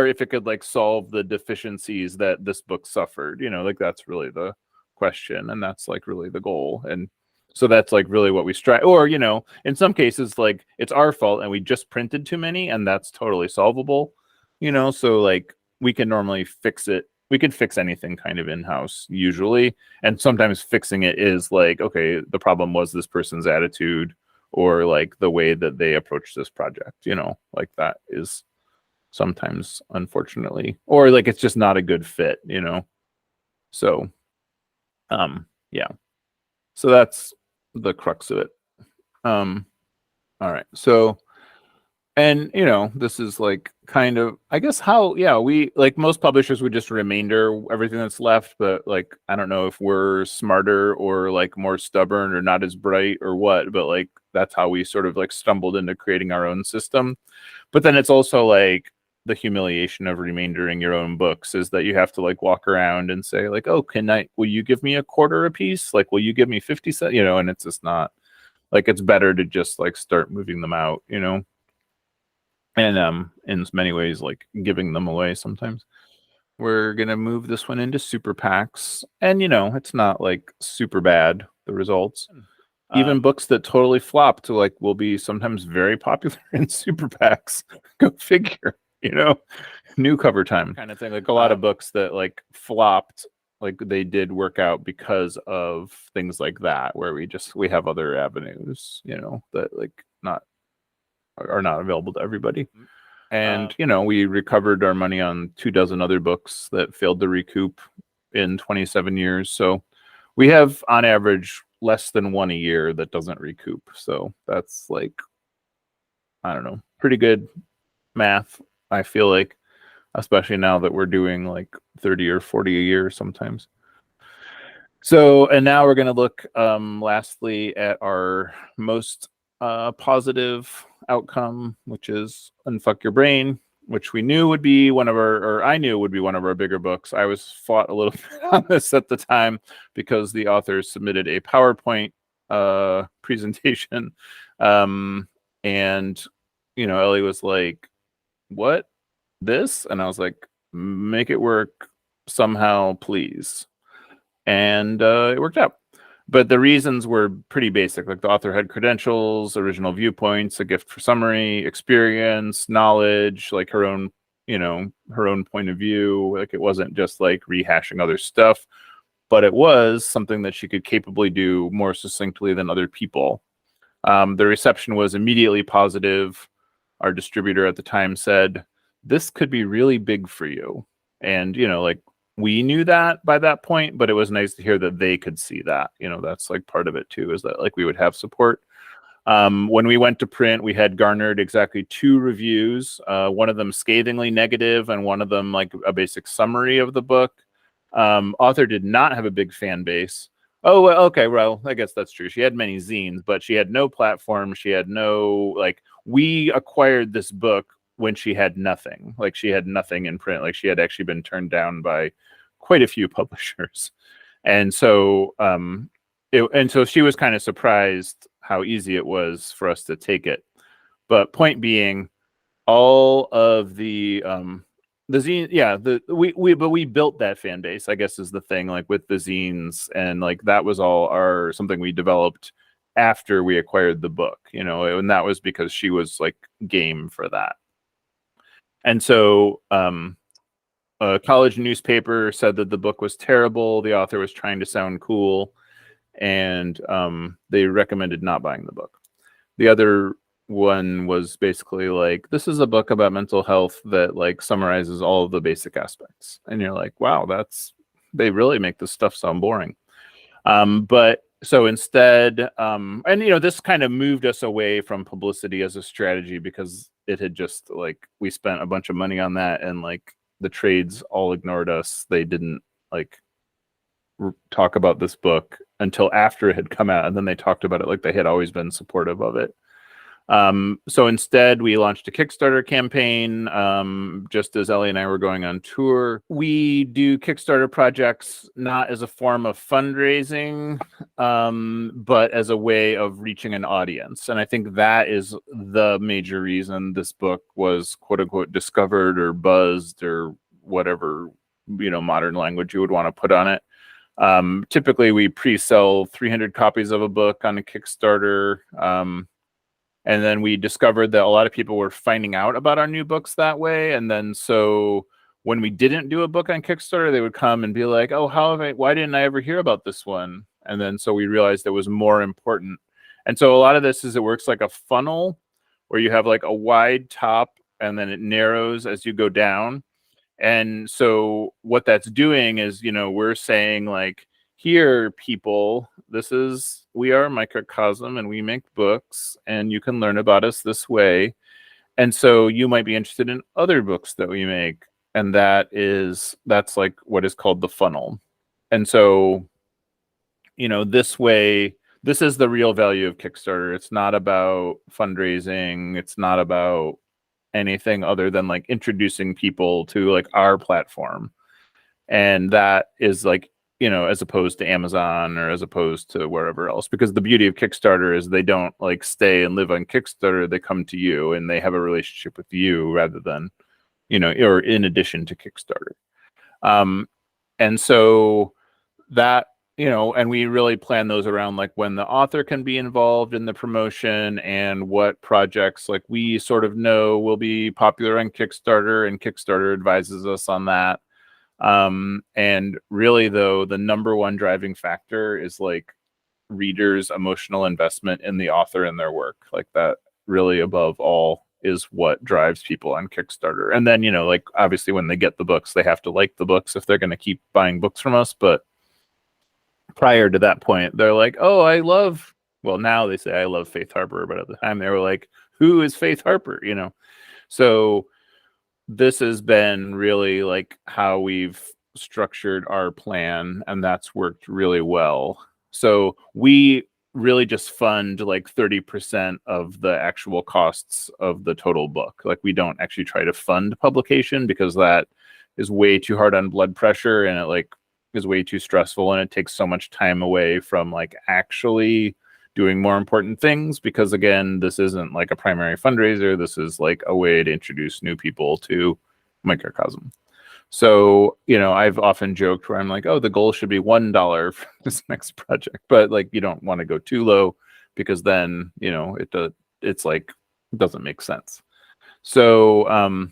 if it could like solve the deficiencies that this book suffered, like that's really the question, and that's like really the goal. And so that's like really what we strive. Or in some cases, like it's our fault and we just printed too many, and that's totally solvable. So like we can normally fix it. We can fix anything kind of in-house usually, and sometimes fixing it is like, okay, the problem was this person's attitude or like the way that they approach this project. Like that is sometimes, unfortunately, or like it's just not a good fit. So yeah, so that's the crux of it. All right, so, and this is like kind of, I guess, how we, like most publishers, would just remainder everything that's left, but like I don't know if we're smarter or like more stubborn or not as bright or what, but like that's how we sort of like stumbled into creating our own system. But then it's also like the humiliation of remaindering your own books is that you have to like walk around and say like, oh, will you give me a quarter a piece? Like, will you give me 50 cents? And it's just not like, it's better to just like start moving them out, and in many ways, like giving them away sometimes. We're going to move this one into super PACs, and it's not like super bad, the results. Even books that totally flopped like will be sometimes very popular in super PACs. Go figure. New cover time kind of thing. Like a lot of books that like flopped, like they did work out because of things like that, where we have other avenues, that like are not available to everybody. And we recovered our money on 24 other books that failed to recoup in 27 years. So we have on average less than one a year that doesn't recoup. So that's like, I don't know, pretty good math, I feel like, especially now that we're doing like 30 or 40 a year sometimes. So, and now we're going to look lastly at our most positive outcome, which is Unfuck Your Brain, which we knew would be I knew would be one of our bigger books. I was fought a little bit on this at the time because the authors submitted a PowerPoint presentation. And, Ellie was like, what? This? And I was like, make it work somehow, please. And it worked out. But the reasons were pretty basic. Like the author had credentials, original viewpoints, a gift for summary, experience, knowledge, like her own point of view. Like it wasn't just like rehashing other stuff, but it was something that she could capably do more succinctly than other people. The reception was immediately positive. Our distributor at the time said, this could be really big for you. And, like we knew that by that point, but it was nice to hear that they could see that. That's like part of it too, is that like we would have support. When we went to print, we had garnered exactly 2 reviews, one of them scathingly negative and one of them like a basic summary of the book. Author did not have a big fan base. Oh, well, okay. Well, I guess that's true. She had many zines, but she had no platform. She had no, like, we acquired this book when she had nothing. Like, she had nothing in print. Like, she had actually been turned down by quite a few publishers. And so, so she was kind of surprised how easy it was for us to take it. But point being, all of the zine, yeah, we built that fan base, I guess, is the thing, like with the zines, and like that was all something we developed after we acquired the book, and that was because she was like game for that. And so a college newspaper said that the book was terrible, the author was trying to sound cool, and they recommended not buying the book. The other one was basically like, this is a book about mental health that like summarizes all of the basic aspects, and you're like, wow, they really make this stuff sound boring. But so instead, and this kind of moved us away from publicity as a strategy, because it had just like, we spent a bunch of money on that, and like the trades all ignored us. They didn't like talk about this book until after it had come out, and then they talked about it like they had always been supportive of it. So instead, we launched a Kickstarter campaign just as Ellie and I were going on tour. We do Kickstarter projects not as a form of fundraising, but as a way of reaching an audience. And I think that is the major reason this book was quote unquote discovered or buzzed or whatever modern language you would want to put on it. Typically, we pre-sell 300 copies of a book on a Kickstarter. And then we discovered that a lot of people were finding out about our new books that way. And then so when we didn't do a book on Kickstarter, they would come and be like, oh, why didn't I ever hear about this one? And then so we realized it was more important. And so a lot of this is, it works like a funnel where you have like a wide top and then it narrows as you go down. And so what that's doing is, we're saying like, here, people, we are Microcosm and we make books, and you can learn about us this way. And so you might be interested in other books that we make. And that's like what is called the funnel. And so, this way, this is the real value of Kickstarter. It's not about fundraising. It's not about anything other than like introducing people to like our platform. And that is like, as opposed to Amazon or as opposed to wherever else, because the beauty of Kickstarter is they don't like stay and live on Kickstarter. They come to you and they have a relationship with you rather than, or in addition to Kickstarter. And so that, and we really plan those around like when the author can be involved in the promotion and what projects like we sort of know will be popular on Kickstarter, and Kickstarter advises us on that. And really though, the number one driving factor is like readers' emotional investment in the author and their work. Like that really above all is what drives people on Kickstarter. And then, like obviously when they get the books, they have to like the books if they're going to keep buying books from us. But prior to that point, they're like, oh, well, now they say I love Faith Harper, but at the time they were like, who is Faith Harper? So this has been really like how we've structured our plan, and that's worked really well. So we really just fund like 30% of the actual costs of the total book. Like we don't actually try to fund publication, because that is way too hard on blood pressure, and it like is way too stressful, and it takes so much time away from like actually doing more important things, because again, this isn't like a primary fundraiser. This is like a way to introduce new people to Microcosm. So, I've often joked where I'm like, oh, the goal should be $1 for this next project, but like, you don't want to go too low, because then, it's like, it doesn't make sense. So,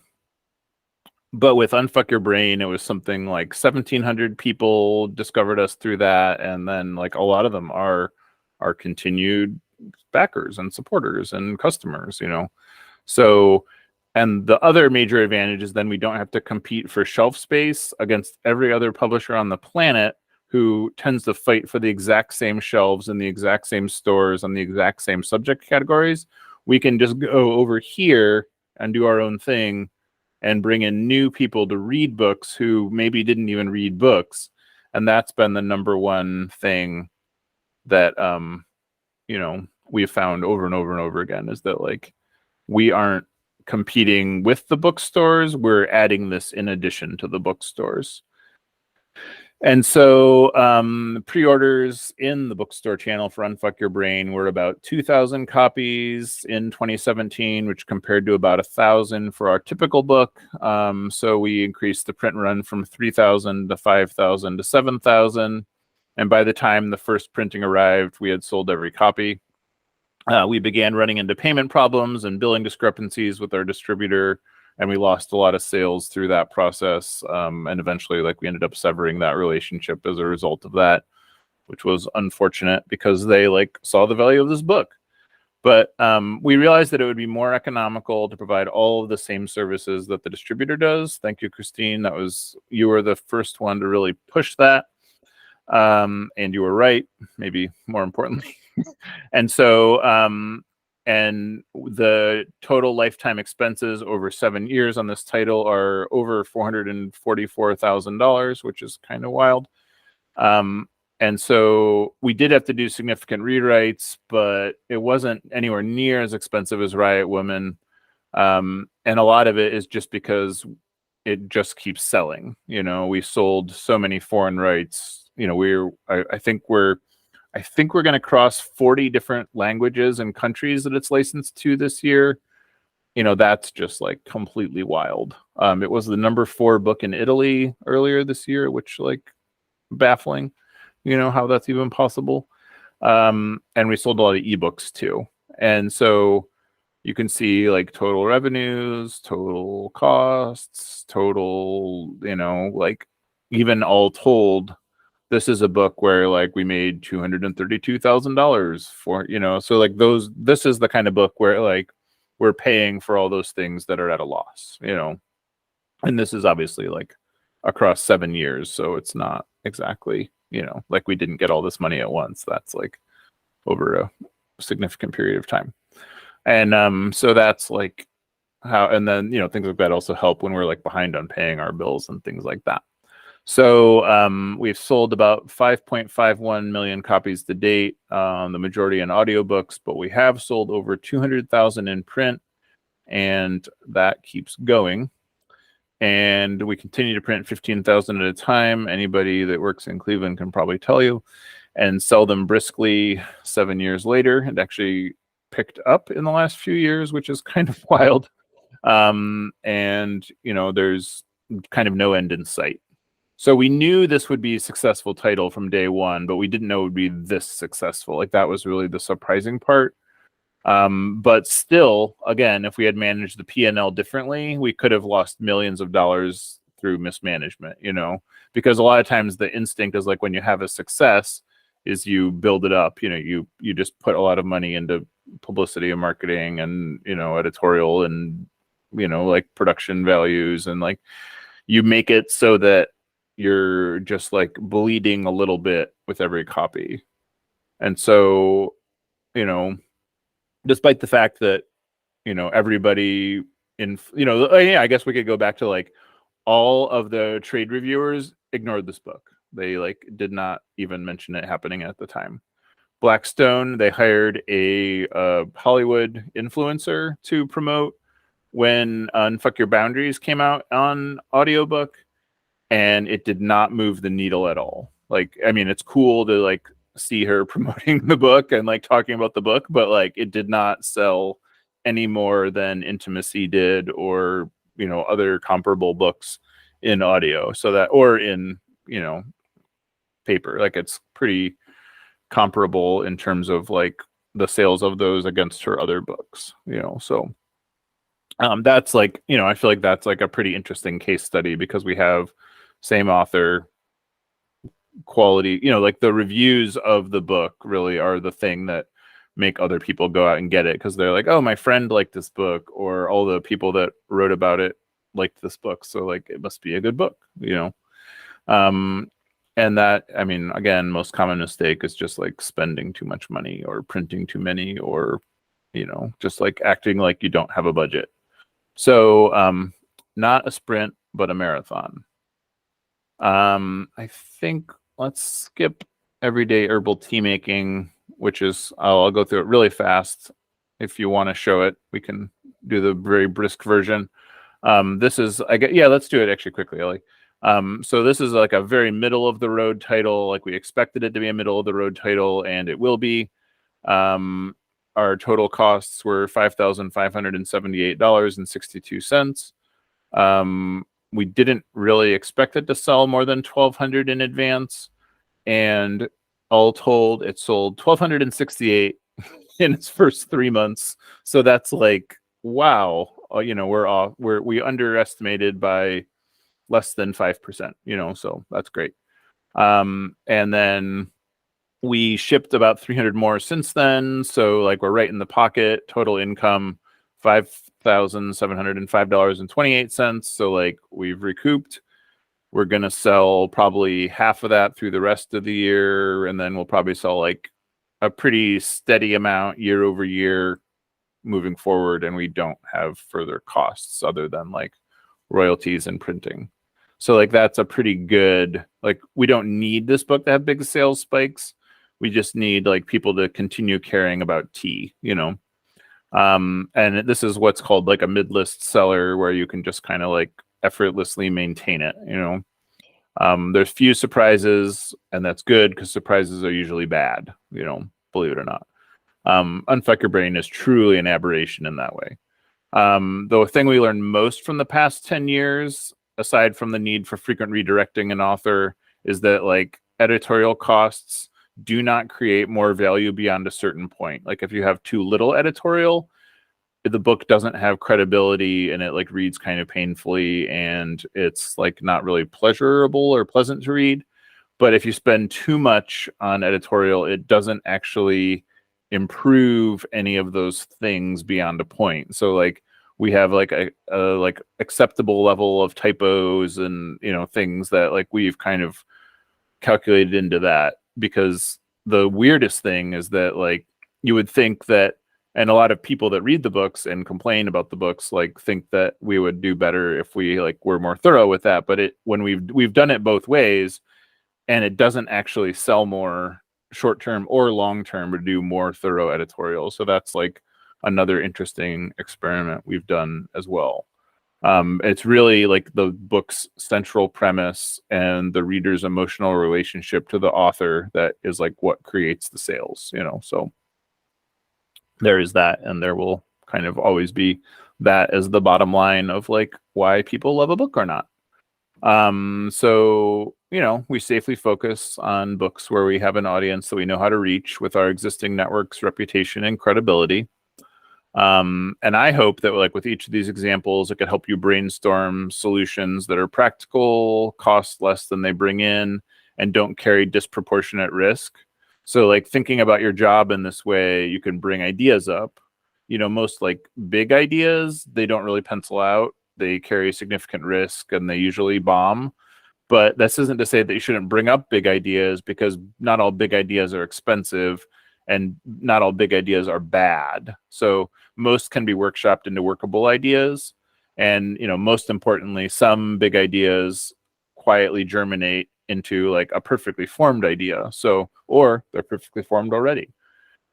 but with Unfuck Your Brain, it was something like 1,700 people discovered us through that. And then like a lot of them are continued backers and supporters and customers, So And the other major advantage is then we don't have to compete for shelf space against every other publisher on the planet who tends to fight for the exact same shelves in the exact same stores on the exact same subject categories. We can just go over here and do our own thing and bring in new people to read books who maybe didn't even read books. And that's been the number one thing that, we've found over and over and over again, is that like we aren't competing with the bookstores, we're adding this in addition to the bookstores. And so pre-orders in the bookstore channel for Unfuck Your Brain were about 2,000 copies in 2017, which compared to about 1,000 for our typical book. So we increased the print run from 3,000 to 5,000 to 7,000. And by the time the first printing arrived, we had sold every copy. We began running into payment problems and billing discrepancies with our distributor, and we lost a lot of sales through that process. And eventually, we ended up severing that relationship as a result of that, which was unfortunate because they saw the value of this book. But we realized that it would be more economical to provide all of the same services that the distributor does. Thank you, Christine. You were the first one to really push that. And you were right, maybe more importantly. And so, and the total lifetime expenses over 7 years on this title are over $444,000, which is kind of wild. And so we did have to do significant rewrites, but it wasn't anywhere near as expensive as Riot Woman. And a lot of it is just because it just keeps selling. We sold so many foreign rights. I think we're going to cross 40 different languages and countries that it's licensed to this year. That's just completely wild. It was the number 4 book in Italy earlier this year, which baffling, how that's even possible. And we sold a lot of ebooks too. And so you can see total revenues, total costs, total, even all told, this is a book where we made $232,000 for, so this is the kind of book where we're paying for all those things that are at a loss, and this is obviously across 7 years. So it's not exactly, we didn't get all this money at once. That's over a significant period of time. And so that's how, and then, things like that also help when we're behind on paying our bills and things like that. So we've sold about 5.51 million copies to date, the majority in audiobooks, but we have sold over 200,000 in print, and that keeps going. And we continue to print 15,000 at a time. Anybody that works in Cleveland can probably tell you, and sell them briskly 7 years later. And actually picked up in the last few years, which is kind of wild. And, there's kind of no end in sight. So we knew this would be a successful title from day one, but we didn't know it would be this successful. That was really the surprising part. But still, again, if we had managed the P&L differently, we could have lost millions of dollars through mismanagement, because a lot of times the instinct is when you have a success is you build it up, you just put a lot of money into publicity and marketing and, editorial and, production values, and you make it so that you're just bleeding a little bit with every copy. And so, despite the fact that, everybody I guess we could go back to all of the trade reviewers ignored this book. They did not even mention it happening at the time. Blackstone, they hired a Hollywood influencer to promote when Unfuck Your Boundaries came out on audiobook, and it did not move the needle at all. It's cool to see her promoting the book and talking about the book, but it did not sell any more than Intimacy did, or other comparable books in audio, so that, or in paper. It's pretty comparable in terms of the sales of those against her other books, so that's I feel like that's a pretty interesting case study, because we have same author, quality, the reviews of the book really are the thing that make other people go out and get it because they're like, oh, my friend liked this book, or all the people that wrote about it liked this book, so like it must be a good book, you know. And that, I mean, again, most common mistake is just like spending too much money or printing too many, or, you know, just like acting like you don't have a budget. So not a sprint, but a marathon. I think let's skip everyday herbal tea making, which is, I'll go through it really fast. If you want to show it, we can do the very brisk version. This is, yeah, let's do it actually quickly, Ellie. So this is like a very middle of the road title. Like we expected it to be a middle of the road title, and it will be. Our total costs were $5,578.62. We didn't really expect it to sell more than 1,200 in advance, and all told, it sold 1,268 in its first 3 months. So that's like, wow, you know, we underestimated by less than 5%, you know, so that's great. And then we shipped about 300 more since then. So like we're right in the pocket. Total income, $5,705.28. So like we've recouped. We're going to sell probably half of that through the rest of the year. And then we'll probably sell like a pretty steady amount year over year moving forward. And we don't have further costs other than like royalties and printing. So like that's a pretty good, like we don't need this book to have big sales spikes. We just need like people to continue caring about tea, you know. And this is what's called like a mid-list seller, where you can just kind of like effortlessly maintain it, you know. There's few surprises, and that's good because surprises are usually bad, you know, believe it or not. Unfuck Your Brain is truly an aberration in that way. The thing we learned most from the past 10 years, aside from the need for frequent redirecting an author, is that like editorial costs do not create more value beyond a certain point. Like if you have too little editorial, the book doesn't have credibility and it like reads kind of painfully and it's like not really pleasurable or pleasant to read. But if you spend too much on editorial, it doesn't actually improve any of those things beyond a point. So like we have like a like acceptable level of typos and, you know, things that like we've kind of calculated into that. Because the weirdest thing is that like you would think that, and a lot of people that read the books and complain about the books like think that we would do better if we like were more thorough with that. But when we've done it both ways, and it doesn't actually sell more short term or long term to do more thorough editorial. So that's like another interesting experiment we've done as well. It's really like the book's central premise and the reader's emotional relationship to the author that is like what creates the sales, you know. So there is that, and there will kind of always be that as the bottom line of like why people love a book or not. So, you know, we safely focus on books where we have an audience that we know how to reach with our existing network's reputation and credibility. And I hope that like with each of these examples, it could help you brainstorm solutions that are practical, cost less than they bring in, and don't carry disproportionate risk. So like thinking about your job in this way, you can bring ideas up. You know, most like big ideas, they don't really pencil out. They carry significant risk and they usually bomb. But this isn't to say that you shouldn't bring up big ideas, because not all big ideas are expensive and not all big ideas are bad. So most can be workshopped into workable ideas. And, you know, most importantly, some big ideas quietly germinate into like a perfectly formed idea. So, or they're perfectly formed already.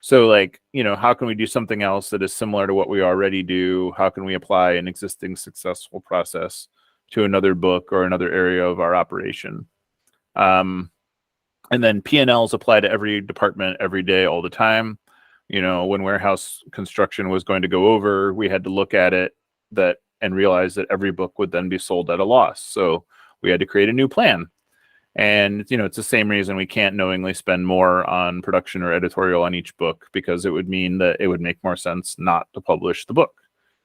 So like, you know, how can we do something else that is similar to what we already do? How can we apply an existing successful process to another book or another area of our operation? And then P&Ls apply to every department every day, all the time. You know, when warehouse construction was going to go over, we had to look at it and realize that every book would then be sold at a loss. So we had to create a new plan. And, you know, it's the same reason we can't knowingly spend more on production or editorial on each book, because it would mean that it would make more sense not to publish the book,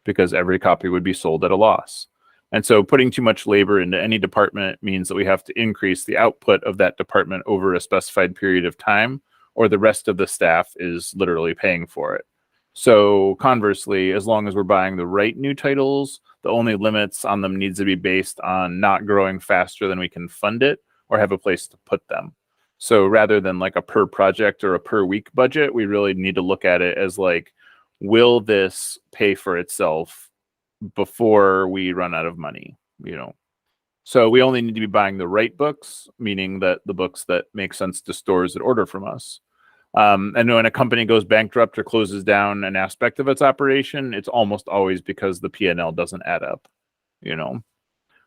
because every copy would be sold at a loss. And so putting too much labor into any department means that we have to increase the output of that department over a specified period of time, or the rest of the staff is literally paying for it. So conversely, as long as we're buying the right new titles, the only limits on them needs to be based on not growing faster than we can fund it or have a place to put them. So rather than like a per project or a per week budget, we really need to look at it as like, will this pay for itself before we run out of money, you know? So we only need to be buying the right books, meaning that the books that make sense to stores that order from us. And when a company goes bankrupt or closes down an aspect of its operation, it's almost always because the P&L doesn't add up, you know?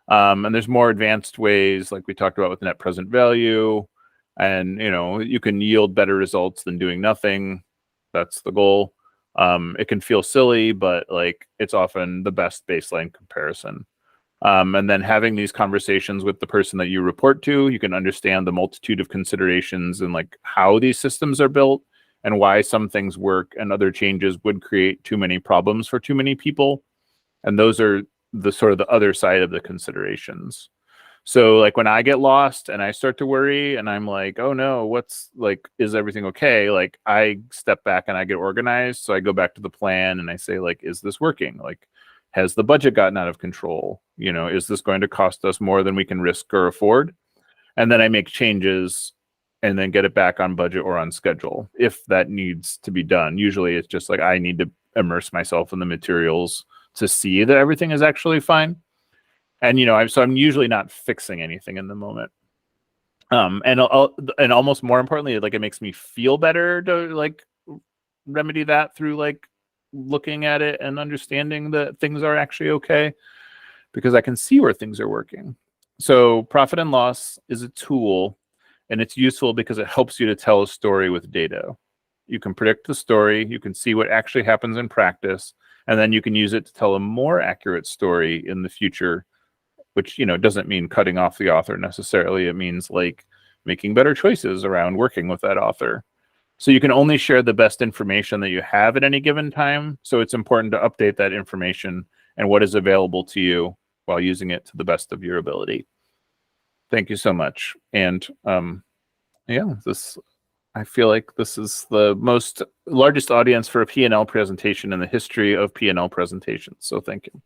And there's more advanced ways, like we talked about with net present value, and, you know, you can yield better results than doing nothing. That's the goal. It can feel silly, but like it's often the best baseline comparison. And then having these conversations with the person that you report to, you can understand the multitude of considerations and like how these systems are built and why some things work and other changes would create too many problems for too many people. And those are the sort of the other side of the considerations. So like when I get lost and I start to worry and I'm like, oh no, what's like, is everything okay? Like I step back and I get organized. So I go back to the plan and I say like, is this working? Like, has the budget gotten out of control? You know, is this going to cost us more than we can risk or afford? And then I make changes and then get it back on budget or on schedule if that needs to be done. Usually it's just like I need to immerse myself in the materials to see that everything is actually fine. And, you know, I'm usually not fixing anything in the moment. And almost more importantly, like it makes me feel better to like remedy that through like looking at it and understanding that things are actually okay, because I can see where things are working. So profit and loss is a tool, and it's useful because it helps you to tell a story with data. You can predict the story, you can see what actually happens in practice, and then you can use it to tell a more accurate story in the future, which, you know, doesn't mean cutting off the author necessarily. It means like making better choices around working with that author. So you can only share the best information that you have at any given time. So it's important to update that information and what is available to you while using it to the best of your ability. Thank you so much. And yeah, I feel like this is the largest audience for a P&L presentation in the history of P&L presentations. So thank you.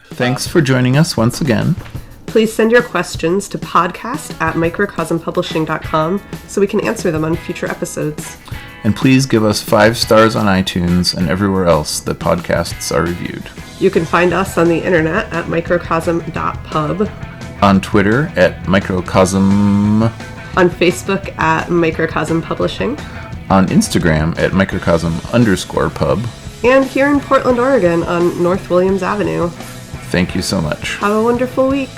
Thanks for joining us once again. Please send your questions to podcast@microcosmpublishing.com so we can answer them on future episodes. And please give us 5 stars on iTunes and everywhere else that podcasts are reviewed. You can find us on the internet at microcosm.pub, On Twitter at Microcosm, on Facebook at Microcosm Publishing, on Instagram at Microcosm_pub. and here in Portland, Oregon on North Williams Avenue. Thank you so much. Have a wonderful week.